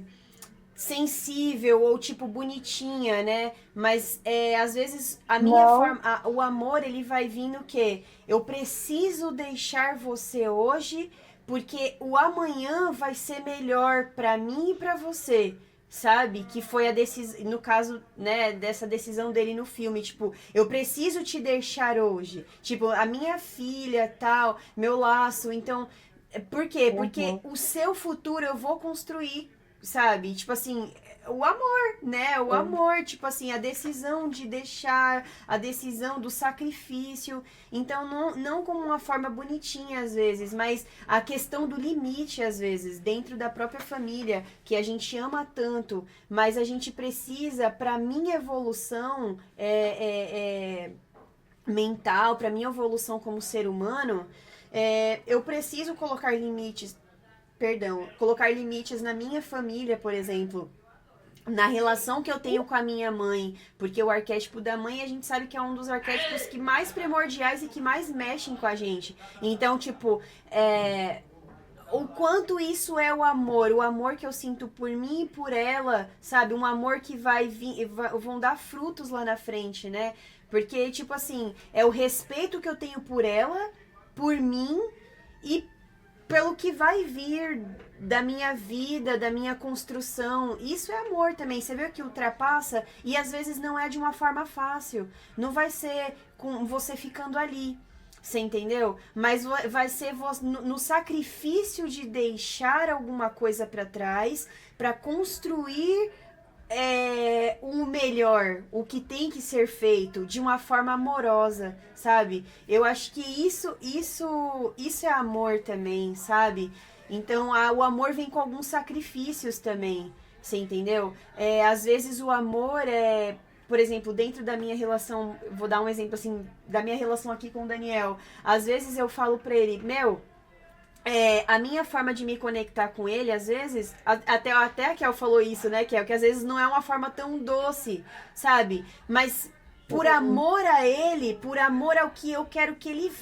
sensível ou, tipo, bonitinha, né? Mas, às vezes, a minha Não, forma... o amor, ele vai vir no quê? Eu preciso deixar você hoje porque o amanhã vai ser melhor pra mim e pra você, sabe? Que foi a decisão, no caso, né, dessa decisão dele no filme, tipo, eu preciso te deixar hoje. Tipo, a minha filha, tal, meu laço, então, por quê? Porque uhum. o seu futuro eu vou construir, sabe? Tipo assim, o amor, né? O Sim. amor, tipo assim, a decisão de deixar, a decisão do sacrifício. Então, não como uma forma bonitinha às vezes, mas a questão do limite às vezes, dentro da própria família, que a gente ama tanto, mas a gente precisa, para minha evolução mental, para minha evolução como ser humano, eu preciso colocar limites, perdão, colocar limites na minha família, por exemplo, na relação que eu tenho com a minha mãe, porque o arquétipo da mãe a gente sabe que é um dos arquétipos que mais primordiais e que mais mexem com a gente. Então, tipo, o quanto isso é o amor que eu sinto por mim e por ela, sabe? Um amor que vai vir, vão dar frutos lá na frente, né? Porque, tipo assim, é o respeito que eu tenho por ela, por mim e pelo que vai vir da minha vida, da minha construção. Isso é amor também. Você vê que ultrapassa e às vezes não é de uma forma fácil. Não vai ser com você ficando ali. Você entendeu? Mas vai ser no sacrifício de deixar alguma coisa para trás para construir o melhor, o que tem que ser feito de uma forma amorosa, sabe? Eu acho que isso é amor também, sabe? Então o amor vem com alguns sacrifícios também, você entendeu? Às vezes o amor por exemplo, dentro da minha relação, vou dar um exemplo assim, da minha relação aqui com o Daniel. Às vezes eu falo pra ele, meu, a minha forma de me conectar com ele, às vezes, até a Kel falou isso, né, Kel? Que às vezes não é uma forma tão doce, sabe? Mas por Uhum. amor a ele, por amor ao que eu quero que ele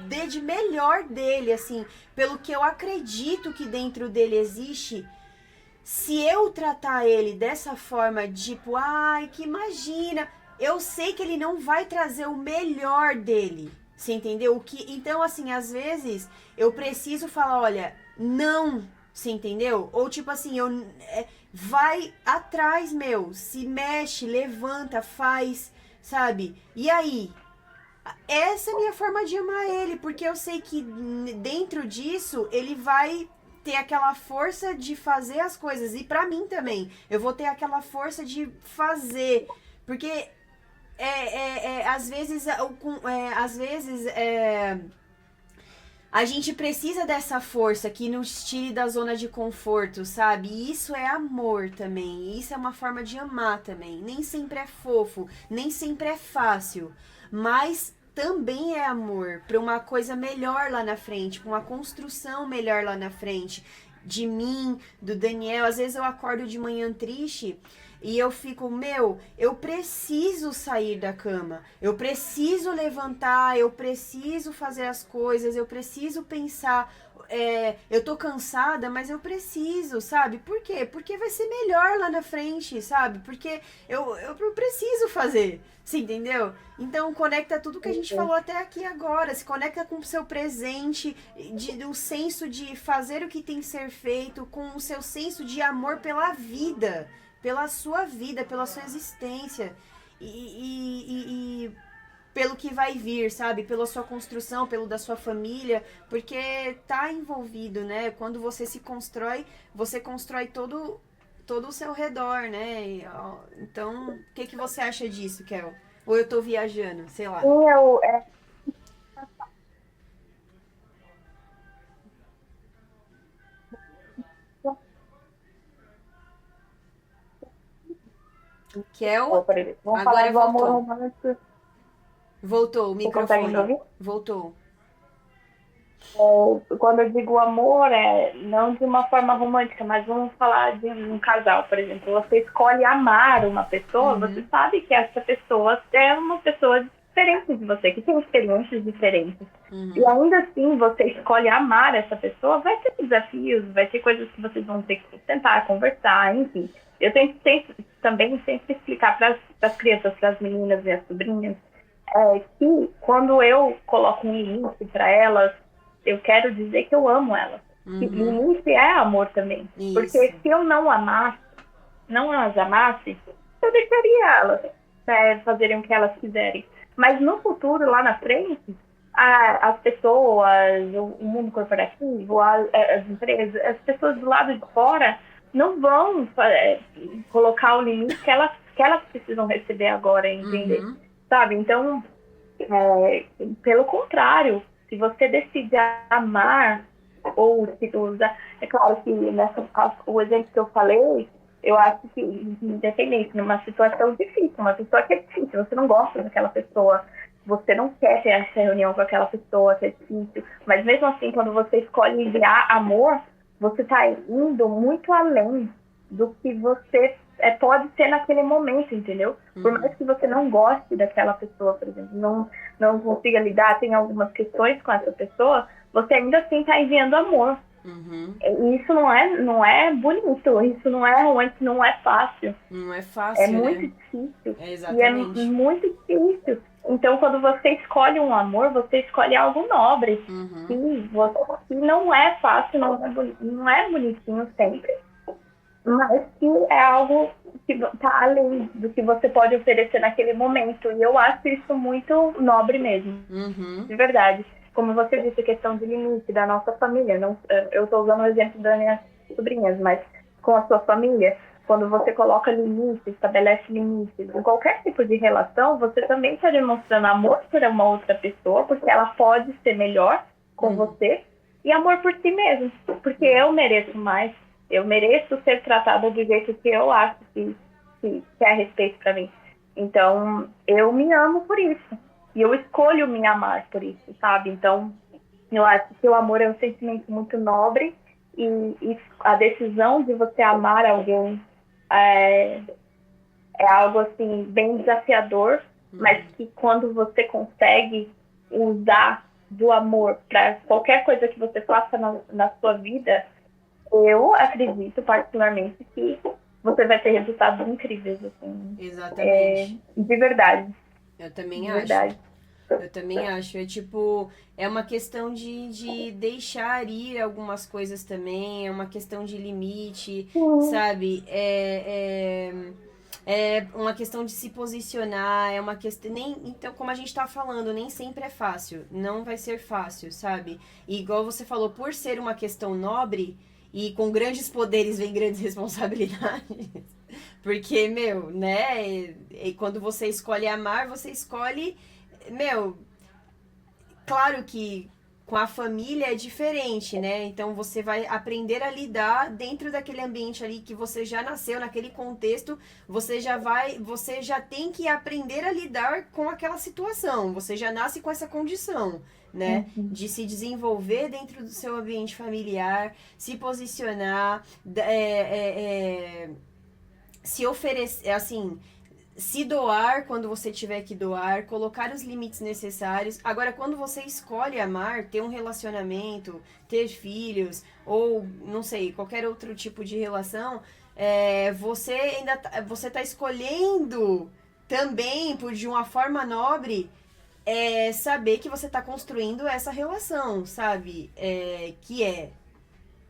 dê de melhor dele, assim, pelo que eu acredito que dentro dele existe, se eu tratar ele dessa forma, tipo, ai, que imagina, eu sei que ele não vai trazer o melhor dele. Você entendeu? Então, assim, às vezes eu preciso falar, olha, não, você entendeu? Ou tipo assim, vai atrás, meu, se mexe, levanta, faz, sabe? E aí, essa é a minha forma de amar ele, porque eu sei que dentro disso ele vai ter aquela força de fazer as coisas. E pra mim também, eu vou ter aquela força de fazer. Porque às vezes, a gente precisa dessa força que nos tire da zona de conforto, sabe? E isso é amor também. E isso é uma forma de amar também. Nem sempre é fofo, nem sempre é fácil, mas também é amor para uma coisa melhor lá na frente, para uma construção melhor lá na frente. De mim, do Daniel. Às vezes eu acordo de manhã triste e eu fico, meu, eu preciso sair da cama, eu preciso levantar, eu preciso fazer as coisas, eu preciso pensar. Eu tô cansada, mas eu preciso, sabe? Por quê? Porque vai ser melhor lá na frente, sabe? Porque eu preciso fazer, você entendeu? Então conecta tudo que a gente falou até aqui agora, se conecta com o seu presente, o senso de fazer o que tem que ser feito, com o seu senso de amor pela vida, pela sua vida, pela sua existência e pelo que vai vir, sabe? Pela sua construção, pelo da sua família, porque tá envolvido, né? Quando você se constrói, você constrói todo todo o seu redor, né? Então, o que que você acha disso, Kel? Ou eu tô viajando, sei lá. Sim, Kel, por exemplo, vamos falar agora do amor voltou. romântico. Voltou o Você consegue me microfone. ouvir? Voltou. Quando eu digo amor, não de uma forma romântica, mas vamos falar de um casal, por exemplo. Você escolhe amar uma pessoa, você Uhum, sabe que essa pessoa é uma pessoa diferente de você, que tem experiências diferentes. E uhum, ainda assim, você escolhe amar essa pessoa, vai ter desafios, vai ter coisas que vocês vão ter que tentar conversar, enfim. Eu tento também sempre explicar para as crianças, para as meninas e as sobrinhas, que quando eu coloco um limite para elas, eu quero dizer que eu amo elas. Que uhum. limite é amor também. Porque Isso. se eu não amasse, não as amasse, eu deixaria elas fazerem o que elas quiserem. Mas no futuro, lá na frente, as pessoas, o mundo corporativo, as empresas, as pessoas do lado de fora não vão colocar o limite que elas precisam receber agora, entender? Uhum, Sabe? Então, pelo contrário, se você decide amar ou se usar, é claro que nessa o exemplo que eu falei, eu acho que independente numa situação difícil, uma pessoa que é difícil, você não gosta daquela pessoa, você não quer ter essa reunião com aquela pessoa que é difícil, mas mesmo assim, quando você escolhe enviar amor, você está indo muito além do que você pode ser naquele momento, entendeu? Por mais uhum, que você não goste daquela pessoa, por exemplo, não consiga lidar, tem algumas questões com essa pessoa, você ainda assim está enviando amor. uhum. E isso não é bonito, isso não é romântico, não é fácil. Não é É fácil, muito né? difícil. É E é exatamente. muito difícil. Então, quando você escolhe um amor, você escolhe algo nobre. Uhum, Sim, que não é fácil, não é bonitinho sempre, mas que é algo que está além do que você pode oferecer naquele momento. E eu acho isso muito nobre mesmo, uhum, de verdade. Como você disse, a questão de limite da nossa família. Não, eu estou usando o exemplo das minhas sobrinhas, mas com a sua família, quando você coloca limites, estabelece limites em qualquer tipo de relação, você também está demonstrando amor por uma outra pessoa, porque ela pode ser melhor com uhum, você, e amor por si mesmo, porque eu mereço mais, eu mereço ser tratada do jeito que eu acho que é respeito para mim. Então, eu me amo por isso. E eu escolho me amar por isso, sabe? Então, eu acho que o amor é um sentimento muito nobre e a decisão de você amar alguém é, é algo assim bem desafiador, mas uhum. que quando você consegue usar do amor para qualquer coisa que você faça na sua vida, eu acredito particularmente que você vai ter resultados incríveis, assim, Exatamente. de verdade, Eu também de acho. verdade. Eu também acho. É tipo, é uma questão de deixar ir algumas coisas também, é uma questão de limite, Sim, sabe? É uma questão de se posicionar, é uma questão. Nem, então, como a gente tá falando, nem sempre é fácil. Não vai ser fácil, sabe? E igual você falou, por ser uma questão nobre e com grandes poderes vem grandes responsabilidades. Porque, meu, né? E quando você escolhe amar, você escolhe. Meu, claro que com a família é diferente, né? Então você vai aprender a lidar dentro daquele ambiente ali que você já nasceu, naquele contexto, você já tem que aprender a lidar com aquela situação. Você já nasce com essa condição, né? uhum. De se desenvolver dentro do seu ambiente familiar, se posicionar, se oferecer, assim, se doar quando você tiver que doar, colocar os limites necessários. Agora, quando você escolhe amar, ter um relacionamento, ter filhos, ou não sei, qualquer outro tipo de relação, você ainda você tá escolhendo também, por de uma forma nobre, saber que você tá construindo essa relação, sabe? Que é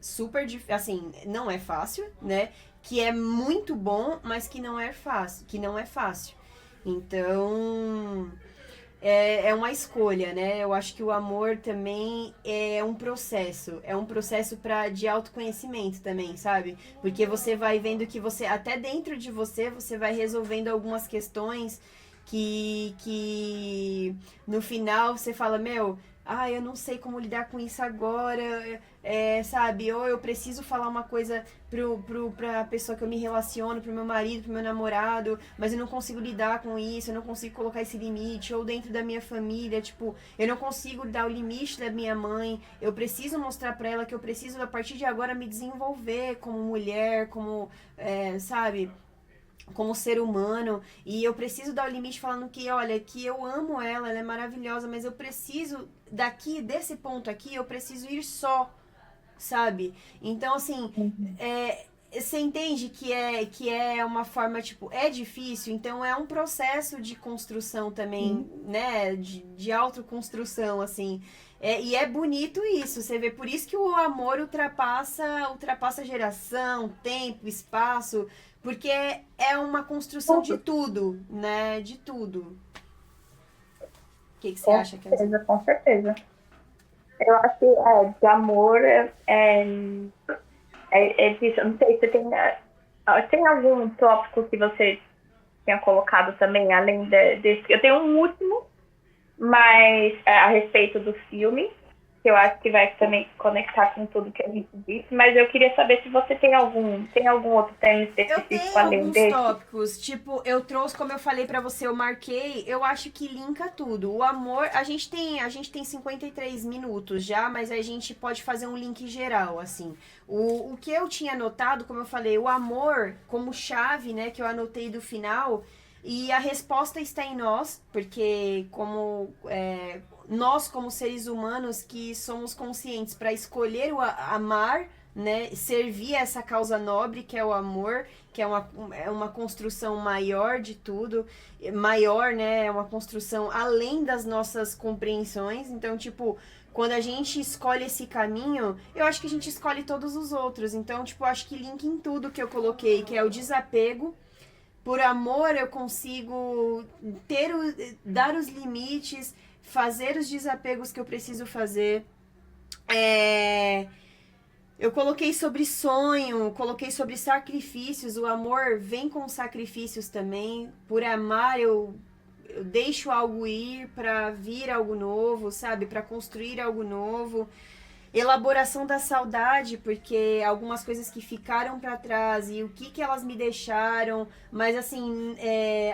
super difícil, assim, não é fácil, né? Que é muito bom, mas que não é fácil, que não é fácil. Então, é uma escolha, né? Eu acho que o amor também é um processo de autoconhecimento também, sabe? Porque você vai vendo que você, até dentro de você, você vai resolvendo algumas questões que no final você fala, meu, eu não sei como lidar com isso agora, sabe? Ou eu preciso falar uma coisa pra pessoa que eu me relaciono, pro meu marido, pro meu namorado, mas eu não consigo lidar com isso, eu não consigo colocar esse limite, ou dentro da minha família, tipo, eu não consigo dar o limite da minha mãe, eu preciso mostrar pra ela que eu preciso, a partir de agora, me desenvolver como mulher, como, sabe? Como ser humano, e eu preciso dar o limite falando que, olha, que eu amo ela, ela é maravilhosa, mas eu preciso, desse ponto aqui, eu preciso ir só, sabe? Então, assim, você entende que é uma forma, tipo, é difícil, então é um processo de construção também, né? De autoconstrução, assim. E é bonito isso, você vê, por isso que o amor ultrapassa geração, tempo, espaço, porque é uma construção de Tudo. tudo, né? De tudo. O que você Com acha, Kézia? certeza, com certeza. Eu acho que de amor é disso. Eu não sei se tem algum tópico que você tinha colocado também, além desse. Eu tenho um último, mas a respeito do filme, que eu acho que vai também conectar com tudo que a gente disse, mas eu queria saber se você tem algum outro tema Eu específico tenho além alguns desse. tópicos, tipo, eu trouxe, como eu falei pra você, eu marquei, eu acho que linka tudo. O amor, a gente tem 53 minutos já, mas a gente pode fazer um link geral, assim. O que eu tinha anotado, como eu falei, o amor como chave, né, que eu anotei do final, e a resposta está em nós, porque nós como seres humanos que somos conscientes para escolher amar, né, servir essa causa nobre que é o amor, que é uma construção maior de tudo, maior, né, é uma construção além das nossas compreensões, então, tipo, quando a gente escolhe esse caminho, eu acho que a gente escolhe todos os outros, então, tipo, eu acho que link em tudo que eu coloquei, que é o desapego, por amor eu consigo dar os limites, fazer os desapegos que eu preciso fazer, eu coloquei sobre sonho, coloquei sobre sacrifícios. O amor vem com sacrifícios também. Por amar, eu deixo algo ir para vir algo novo, sabe? Para construir algo novo. Elaboração da saudade, porque algumas coisas que ficaram para trás e o que elas me deixaram. Mas, assim,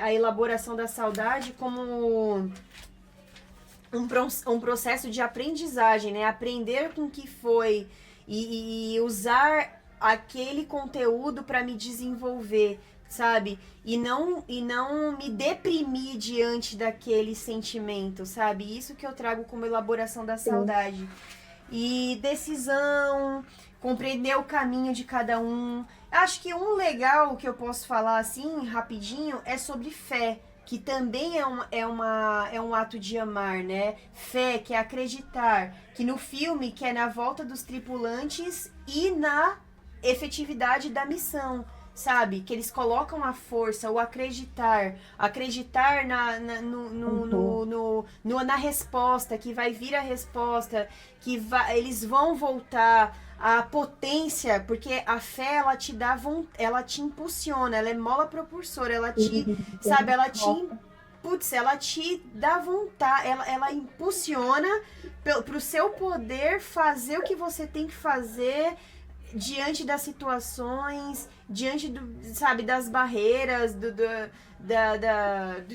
a elaboração da saudade como um processo de aprendizagem, né? Aprender com o que foi e usar aquele conteúdo para me desenvolver, sabe? E não me deprimir diante daquele sentimento, sabe? Isso que eu trago como elaboração da Sim. saudade. E decisão, compreender o caminho de cada um. Acho que um legal que eu posso falar assim, rapidinho, é sobre fé, que também é um ato de amar, né? Fé, que é acreditar, que no filme, que é na volta dos tripulantes e na efetividade da missão, sabe? Que eles colocam a força, o acreditar na resposta, que vai vir a resposta, eles vão voltar, a potência, porque a fé ela te dá, ela te impulsiona, ela é mola propulsora, sabe, ela te dá vontade, ela impulsiona pro seu poder fazer o que você tem que fazer diante das situações, diante sabe, das barreiras,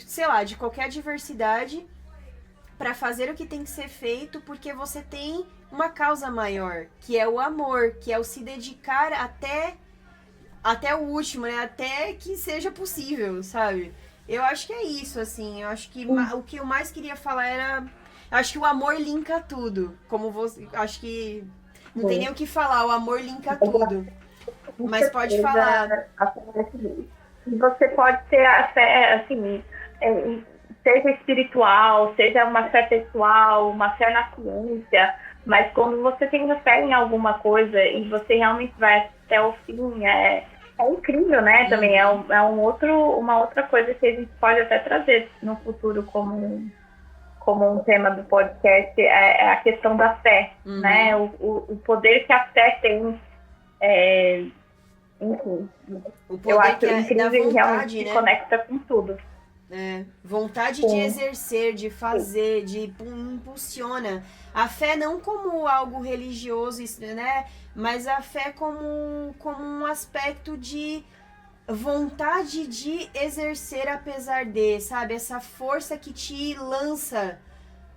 sei lá, de qualquer adversidade, para fazer o que tem que ser feito, porque você tem uma causa maior, que é o amor, que é o se dedicar até o último, né? Até que seja possível, sabe? Eu acho que é isso, assim. Eu acho que o que eu mais queria falar era. Acho que o amor linka tudo. Como você. Acho que. Não tem nem o que falar, o amor linka tudo. Com Mas pode falar. certeza, a fé é assim. E você pode ter a fé, assim, seja espiritual, seja uma fé pessoal, uma fé na ciência, mas quando você tem fé em alguma coisa e você realmente vai até o fim, é incrível, né? Também uma outra coisa que a gente pode até trazer no futuro como um tema do podcast, é a questão da fé, né? O poder que a fé tem, enfim, O poder eu acho que incrível da e vontade, realmente se né? conecta com tudo. Vontade de exercer, de fazer, de impulsiona. A fé não como algo religioso, né? Mas a fé como um aspecto de vontade de exercer apesar de, sabe? Essa força que te lança,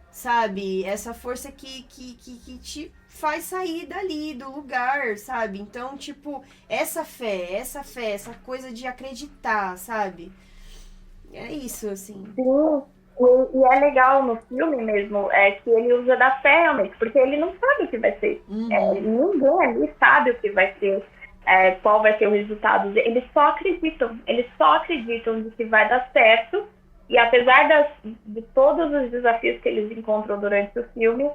sabe? Essa força que te faz sair dali, do lugar, sabe? Então, tipo, essa essa coisa de acreditar, sabe? É isso, assim. Sim, e é legal no filme mesmo, que ele usa da fé realmente, porque ele não sabe o que vai ser. Ninguém ali sabe o que vai ser, qual vai ser o resultado. Eles só acreditam de que vai dar certo, e apesar de todos os desafios que eles encontram durante o filme,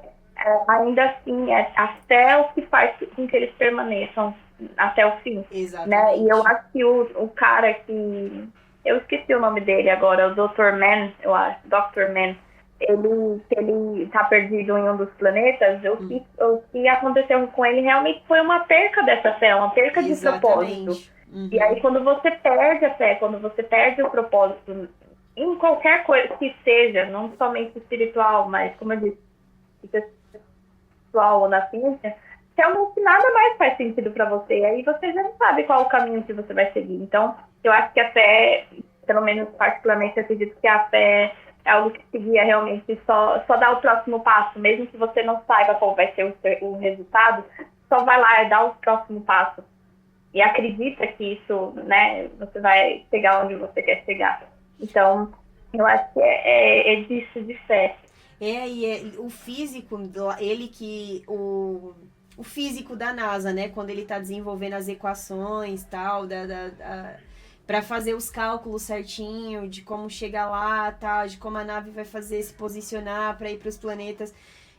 ainda assim, a fé é o que faz com que eles permaneçam até o fim. Né? E eu acho que o cara que... Eu esqueci o nome dele agora, o Dr. Man, eu acho, Dr. Man. Ele tá perdido em um dos planetas. O que aconteceu com ele realmente foi uma perca dessa fé, uma perca de propósito. E aí, quando você perde a fé, quando você perde o propósito, em qualquer coisa que seja, não somente espiritual, mas, como eu disse, espiritual ou na ciência, realmente nada mais faz sentido para você. E aí você já não sabe qual o caminho que você vai seguir. Então, eu acho que a fé, pelo menos particularmente, eu acredito que a fé é algo que seguia realmente só dar o próximo passo, mesmo que você não saiba qual vai ser o resultado, só vai lá e dá o próximo passo. E acredita que isso, né, você vai chegar onde você quer chegar. Então, eu acho que é disso, de fé. O físico, o físico da NASA, né, quando ele tá desenvolvendo as equações, tal, para fazer os cálculos certinho de como chegar lá, tal, de como a nave vai fazer se posicionar para ir para os planetas.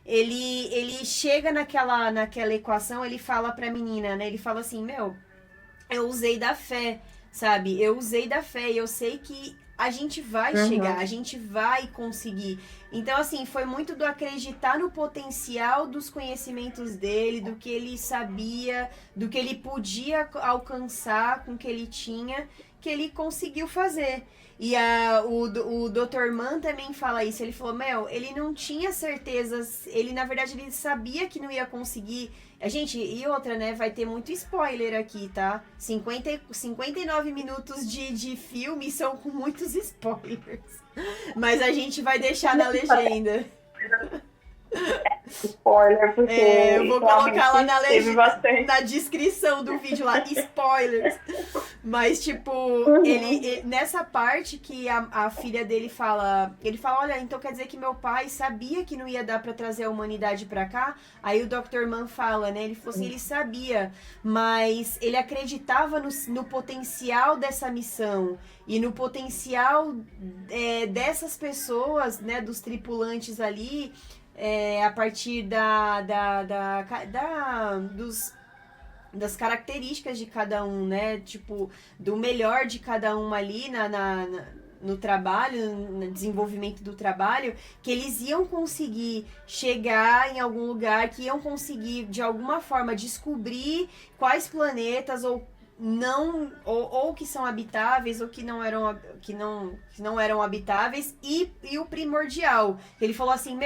Ele chega naquela equação, ele fala pra menina, né? Ele fala assim, eu usei da fé, sabe? Eu usei da fé e eu sei que a gente vai chegar, a gente vai conseguir. Então, assim, foi muito do acreditar no potencial dos conhecimentos dele, do que ele sabia, do que ele podia alcançar com o que ele tinha, que ele conseguiu fazer. E o Dr. Mann também fala isso. Ele falou, ele não tinha certezas. Ele, na verdade, ele sabia que não ia conseguir. Gente, e outra, né? Vai ter muito spoiler aqui, tá? 59 minutos de filme são com muitos spoilers. Mas a gente vai deixar na legenda. Spoiler, porque eu vou colocar lá na legenda, na descrição do vídeo lá, spoilers. Mas, tipo, ele nessa parte que a filha dele fala, ele fala, olha, então quer dizer que meu pai sabia que não ia dar pra trazer a humanidade pra cá? Aí o Dr. Mann fala, né, ele falou assim, ele sabia, mas ele acreditava no potencial dessa missão e no potencial dessas pessoas, né, dos tripulantes ali, a partir das características de cada um, né? Tipo, do melhor de cada um ali no trabalho, no desenvolvimento do trabalho, que eles iam conseguir chegar em algum lugar, que iam conseguir, de alguma forma, descobrir quais planetas ou que são habitáveis ou que não eram habitáveis e o primordial. Ele falou assim,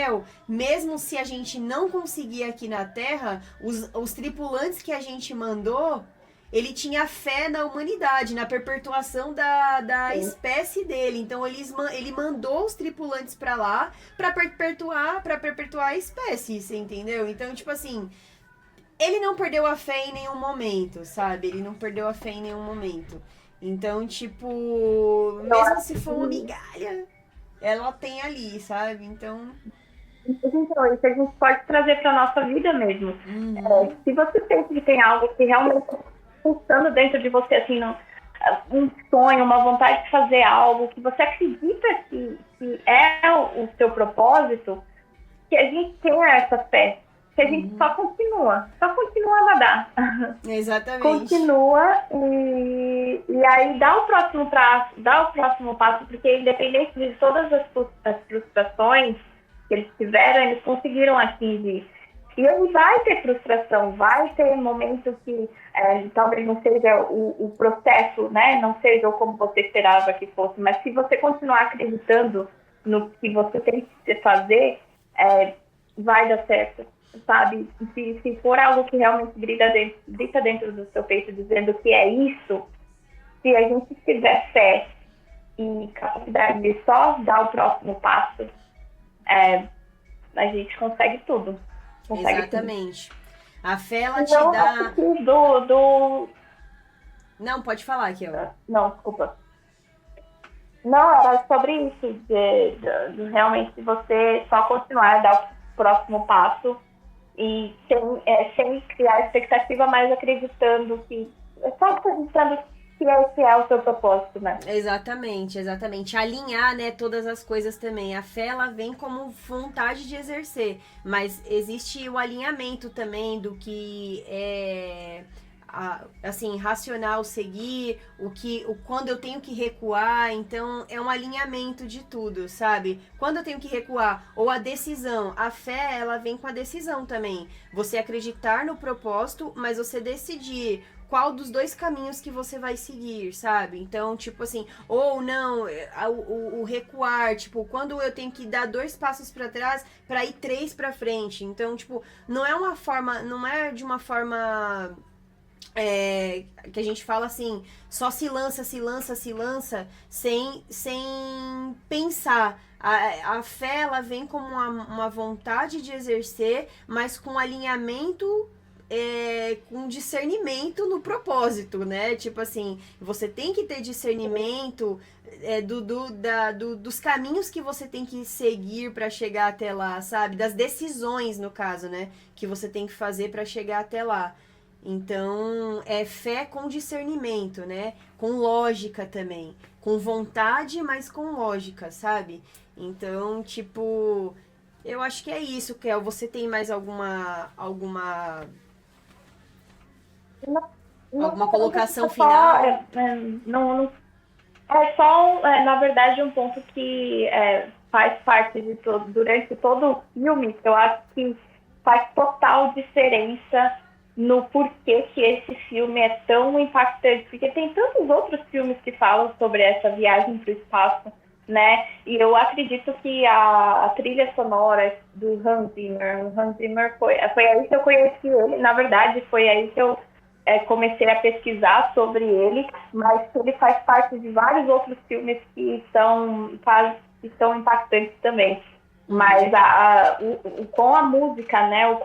mesmo se a gente não conseguir aqui na Terra, os tripulantes que a gente mandou, ele tinha fé na humanidade, na perpetuação da espécie dele. Então ele mandou os tripulantes pra lá pra perpetuar a espécie, você entendeu? Então, tipo assim, ele não perdeu a fé em nenhum momento, sabe? Ele não perdeu a fé em nenhum momento. Então, tipo, mesmo se for uma migalha, ela tem ali, sabe? Então, isso a gente pode trazer para nossa vida mesmo. Se você sente que tem algo que realmente está pulsando dentro de você, assim, um sonho, uma vontade de fazer algo, que você acredita que é o seu propósito, que a gente tenha essa fé. Que a gente só continua a nadar. Exatamente. Continua e aí dá o próximo passo, porque independente de todas as frustrações, que eles tiveram, eles conseguiram atingir. E aí vai ter frustração, vai ter momentos que talvez não seja o processo, né? Não seja como você esperava que fosse, mas se você continuar acreditando no que você tem que fazer, vai dar certo, sabe? Se for algo que realmente grita dentro do seu peito dizendo que é isso, se a gente tiver fé e capacidade de só dar o próximo passo, a gente consegue tudo. Exatamente. A fé, ela te Então, dá... Não, pode falar, Kel. Não, desculpa. Não, era sobre isso, de realmente você só continuar a dar o próximo passo e sem criar expectativa, mas acreditando que... Só acreditando que esse é o seu propósito, né? Exatamente, exatamente. Alinhar, né, todas as coisas também. A fé, ela vem como vontade de exercer, mas existe o alinhamento também do que é... assim, racional seguir, quando eu tenho que recuar, então é um alinhamento de tudo, sabe? Quando eu tenho que recuar, ou a decisão, a fé, ela vem com a decisão também. Você acreditar no propósito, mas você decidir qual dos dois caminhos que você vai seguir, sabe? Então, tipo assim, ou não, o recuar, tipo, quando eu tenho que dar 2 passos para trás para ir 3 para frente. Então, tipo, não é de uma forma que a gente fala assim, só se lança, sem pensar. A fé, ela vem como uma vontade de exercer, mas com alinhamento, com discernimento no propósito, né? Tipo assim, você tem que ter discernimento dos caminhos que você tem que seguir para chegar até lá, sabe? Das decisões, no caso, né? Que você tem que fazer para chegar até lá. Então, é fé com discernimento, né? Com lógica também. Com vontade, mas com lógica, sabe? Então, tipo, eu acho que é isso, Kel. Você tem mais alguma colocação final? É só, na verdade, um ponto que faz parte de todo, durante todo o filme, que eu acho que faz total diferença no porquê que esse filme é tão impactante, porque tem tantos outros filmes que falam sobre essa viagem para o espaço, né? E eu acredito que a trilha sonora do Hans Zimmer, o Hans Zimmer foi aí que eu conheci ele, na verdade foi aí que eu comecei a pesquisar sobre ele, mas ele faz parte de vários outros filmes que são impactantes também. Mas com a música, né?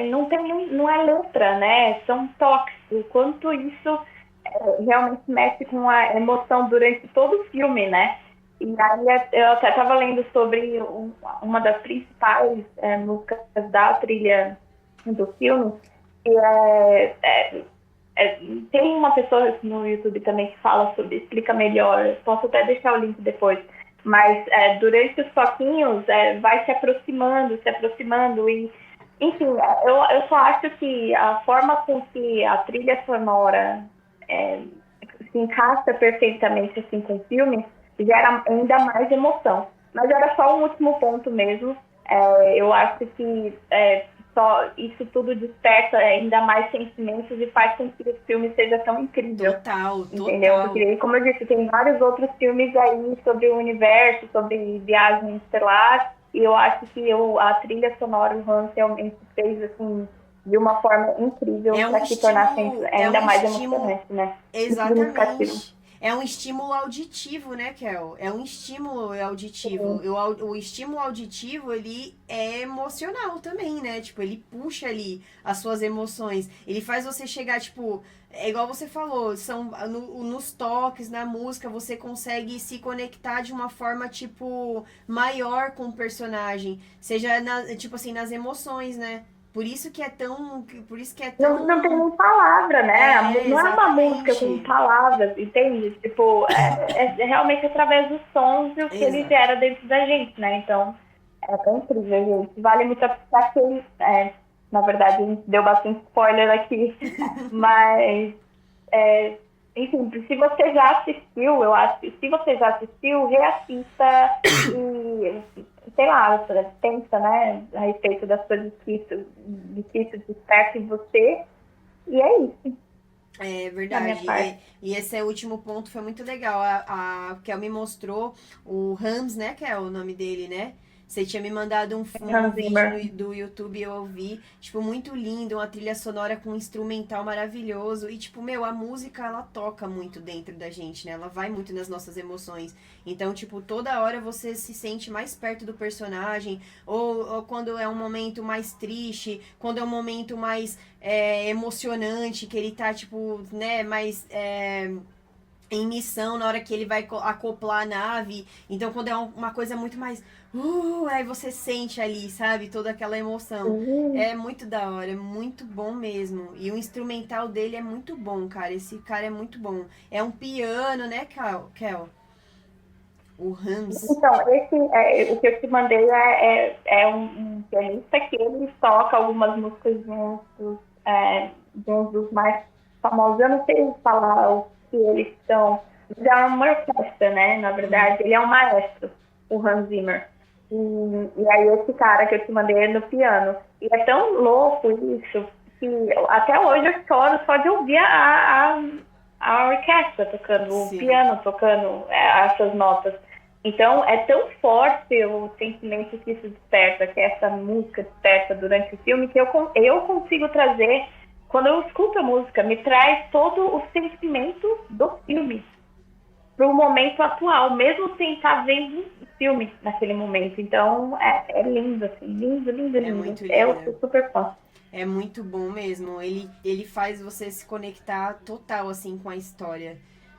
Não é letra, né? São toques. O quanto isso realmente mexe com a emoção durante todo o filme, né? E aí eu até estava lendo sobre uma das principais músicas da trilha do filme. E tem uma pessoa no YouTube também que fala sobre, explica melhor. Posso até deixar o link depois. Mas durante os toquinhos vai se aproximando e, enfim, eu só acho que a forma com que a trilha sonora se encaixa perfeitamente assim com o filme gera ainda mais emoção. Mas era só um último ponto mesmo. Eu acho que só isso tudo desperta ainda mais sentimentos e faz com que o filme seja tão incrível. Total. Entendeu? Porque, como eu disse, tem vários outros filmes aí sobre o universo, sobre viagem estelar, e eu acho que a trilha sonora do Hans realmente fez, assim, de uma forma incrível para se tornar ainda mais emocionante, né? Exatamente. É um estímulo auditivo, né, Kel? É um estímulo auditivo. O estímulo auditivo, ele é emocional também, né? Tipo, ele puxa ali as suas emoções. Ele faz você chegar, tipo... É igual você falou, nos toques, na música, você consegue se conectar de uma forma, tipo, maior com o personagem. Seja, tipo assim, nas emoções, né? Por isso que é tão... Não tem nem palavra, né? Não é uma música com palavras, entende? Tipo, é realmente através dos sons e o que ele gera dentro da gente, né? Então, é tão incrível, gente. Vale muito a quem... na verdade, a gente deu bastante spoiler aqui. Mas, enfim, se você já assistiu, eu acho que se você já assistiu, reassista e sei lá, você pensa, né, a respeito das coisas que isso desperta em você. E é isso, É da minha verdade. parte. E esse último ponto foi muito legal. A Kel me mostrou o Rams, né? Que é o nome dele, né? Você tinha me mandado um Hans vídeo Zimmer. do YouTube e eu ouvi. Tipo, muito lindo, uma trilha sonora com um instrumental maravilhoso. E, tipo, meu, a música, ela toca muito dentro da gente, né? Ela vai muito nas nossas emoções. Então, tipo, toda hora você se sente mais perto do personagem. Ou quando é um momento mais triste, quando é um momento mais emocionante, que ele tá, tipo, né, mais em missão, na hora que ele vai acoplar a nave. Então, quando é uma coisa muito mais. Aí você sente ali, sabe? Toda aquela emoção. Uhum. É muito da hora, é muito bom mesmo. E o instrumental dele é muito bom, cara. Esse cara é muito bom. É um piano, né, Kel? O Hans. Então, o que eu te mandei é um pianista que ele toca algumas músicas de uns dos mais famosos. Eu não sei falar o que eles são, mas é uma orquestra, né? Na Uhum. verdade, ele é um maestro, o Hans Zimmer. E aí esse cara que eu te mandei é no piano. E é tão louco isso que até hoje eu choro só de ouvir a orquestra tocando, o Sim. piano tocando essas notas. Então, é tão forte o sentimento que isso desperta, que essa música desperta durante o filme, que eu consigo trazer, quando eu escuto a música, me traz todo o sentimento do filme para o momento atual, mesmo sem estar vendo o filme naquele momento. Então, é lindo, assim, lindo, lindo, É lindo. muito Eu sou lindo. super fã. É muito bom mesmo. Ele faz você se conectar total, assim, com a história.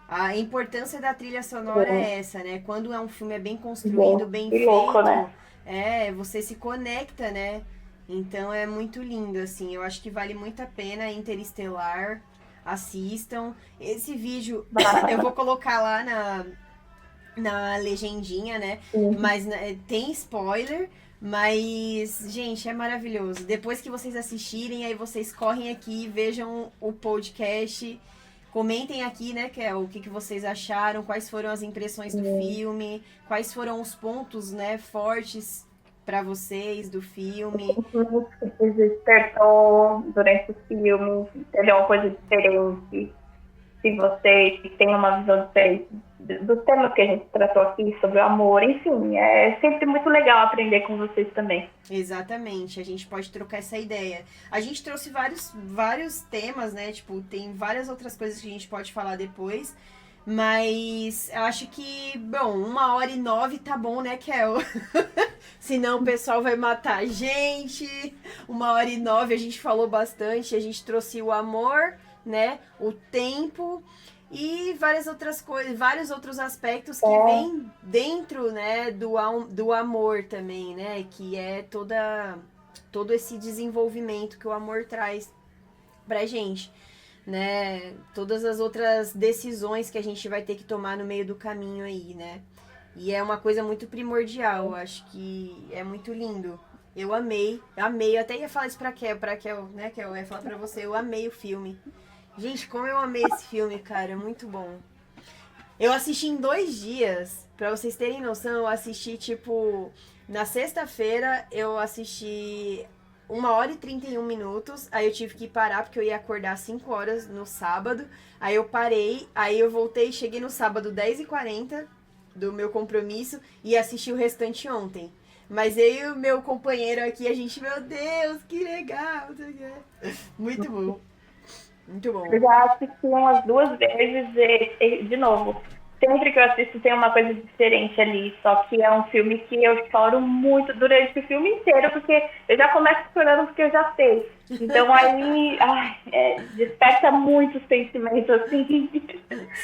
A importância da trilha sonora é essa, né? Quando é um filme bem construído, bem Que louco, né? feito, você se conecta, né? Então é muito lindo, assim. Eu acho que vale muito a pena Interestelar. Assistam. Esse vídeo eu vou colocar lá na legendinha, né? Mas tem spoiler. Mas, gente, é maravilhoso. Depois que vocês assistirem, aí vocês correm aqui, vejam o podcast. Comentem aqui, né, o que vocês acharam, quais foram as impressões do filme, quais foram os pontos, né, fortes para vocês do filme. Que te despertou durante o filme, teve uma coisa diferente, se vocês têm uma visão diferente dos temas que a gente tratou aqui sobre o amor, enfim, é sempre muito legal aprender com vocês também. Exatamente, a gente pode trocar essa ideia. A gente trouxe vários temas, né? Tipo, tem várias outras coisas que a gente pode falar depois. Mas eu acho que, bom, 1h09 tá bom, né, Kel? Senão o pessoal vai matar a gente. 1h09 a gente falou bastante, a gente trouxe o amor, né? O tempo e várias outras coisas, vários outros aspectos que vêm dentro, né, do amor também, né? Que é todo esse desenvolvimento que o amor traz pra gente, né? Todas as outras decisões que a gente vai ter que tomar no meio do caminho aí, né? E é uma coisa muito primordial, eu acho que é muito lindo. Eu amei, eu até ia falar isso pra Kel, né, que eu ia falar pra você, eu amei o filme. Gente, como eu amei esse filme, cara, é muito bom. Eu assisti em 2 dias, pra vocês terem noção, eu assisti, tipo, na sexta-feira eu assisti 1h31, aí eu tive que parar porque eu ia acordar às 5 horas no sábado, aí eu parei, aí eu voltei, cheguei no sábado 10h40 do meu compromisso e assisti o restante ontem. Mas eu e o meu companheiro aqui, a gente, meu Deus, que legal, muito bom, muito bom. Eu já assisti umas 2 vezes de novo. Sempre que eu assisto tem uma coisa diferente ali, só que é um filme que eu choro muito durante o filme inteiro, porque eu já começo chorando porque eu já sei. Então aí desperta muito sentimento assim.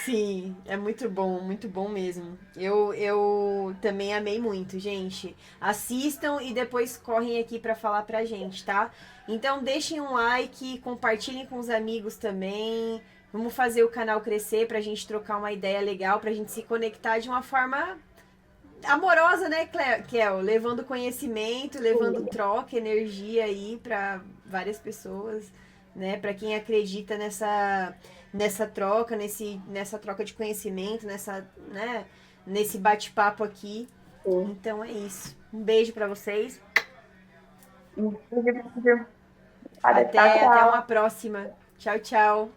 Sim, é muito bom mesmo. Eu também amei muito, gente. Assistam e depois correm aqui pra falar pra gente, tá? Então deixem um like, compartilhem com os amigos também. Vamos fazer o canal crescer pra gente trocar uma ideia legal, pra gente se conectar de uma forma amorosa, né, Kel? Levando conhecimento, levando troca, energia aí pra várias pessoas, né? Pra quem acredita nessa troca, nessa troca de conhecimento, né, nesse bate-papo aqui. Sim. Então é isso. Um beijo pra vocês. Um beijo. Até, Tchau, até tchau. uma próxima. Tchau, tchau.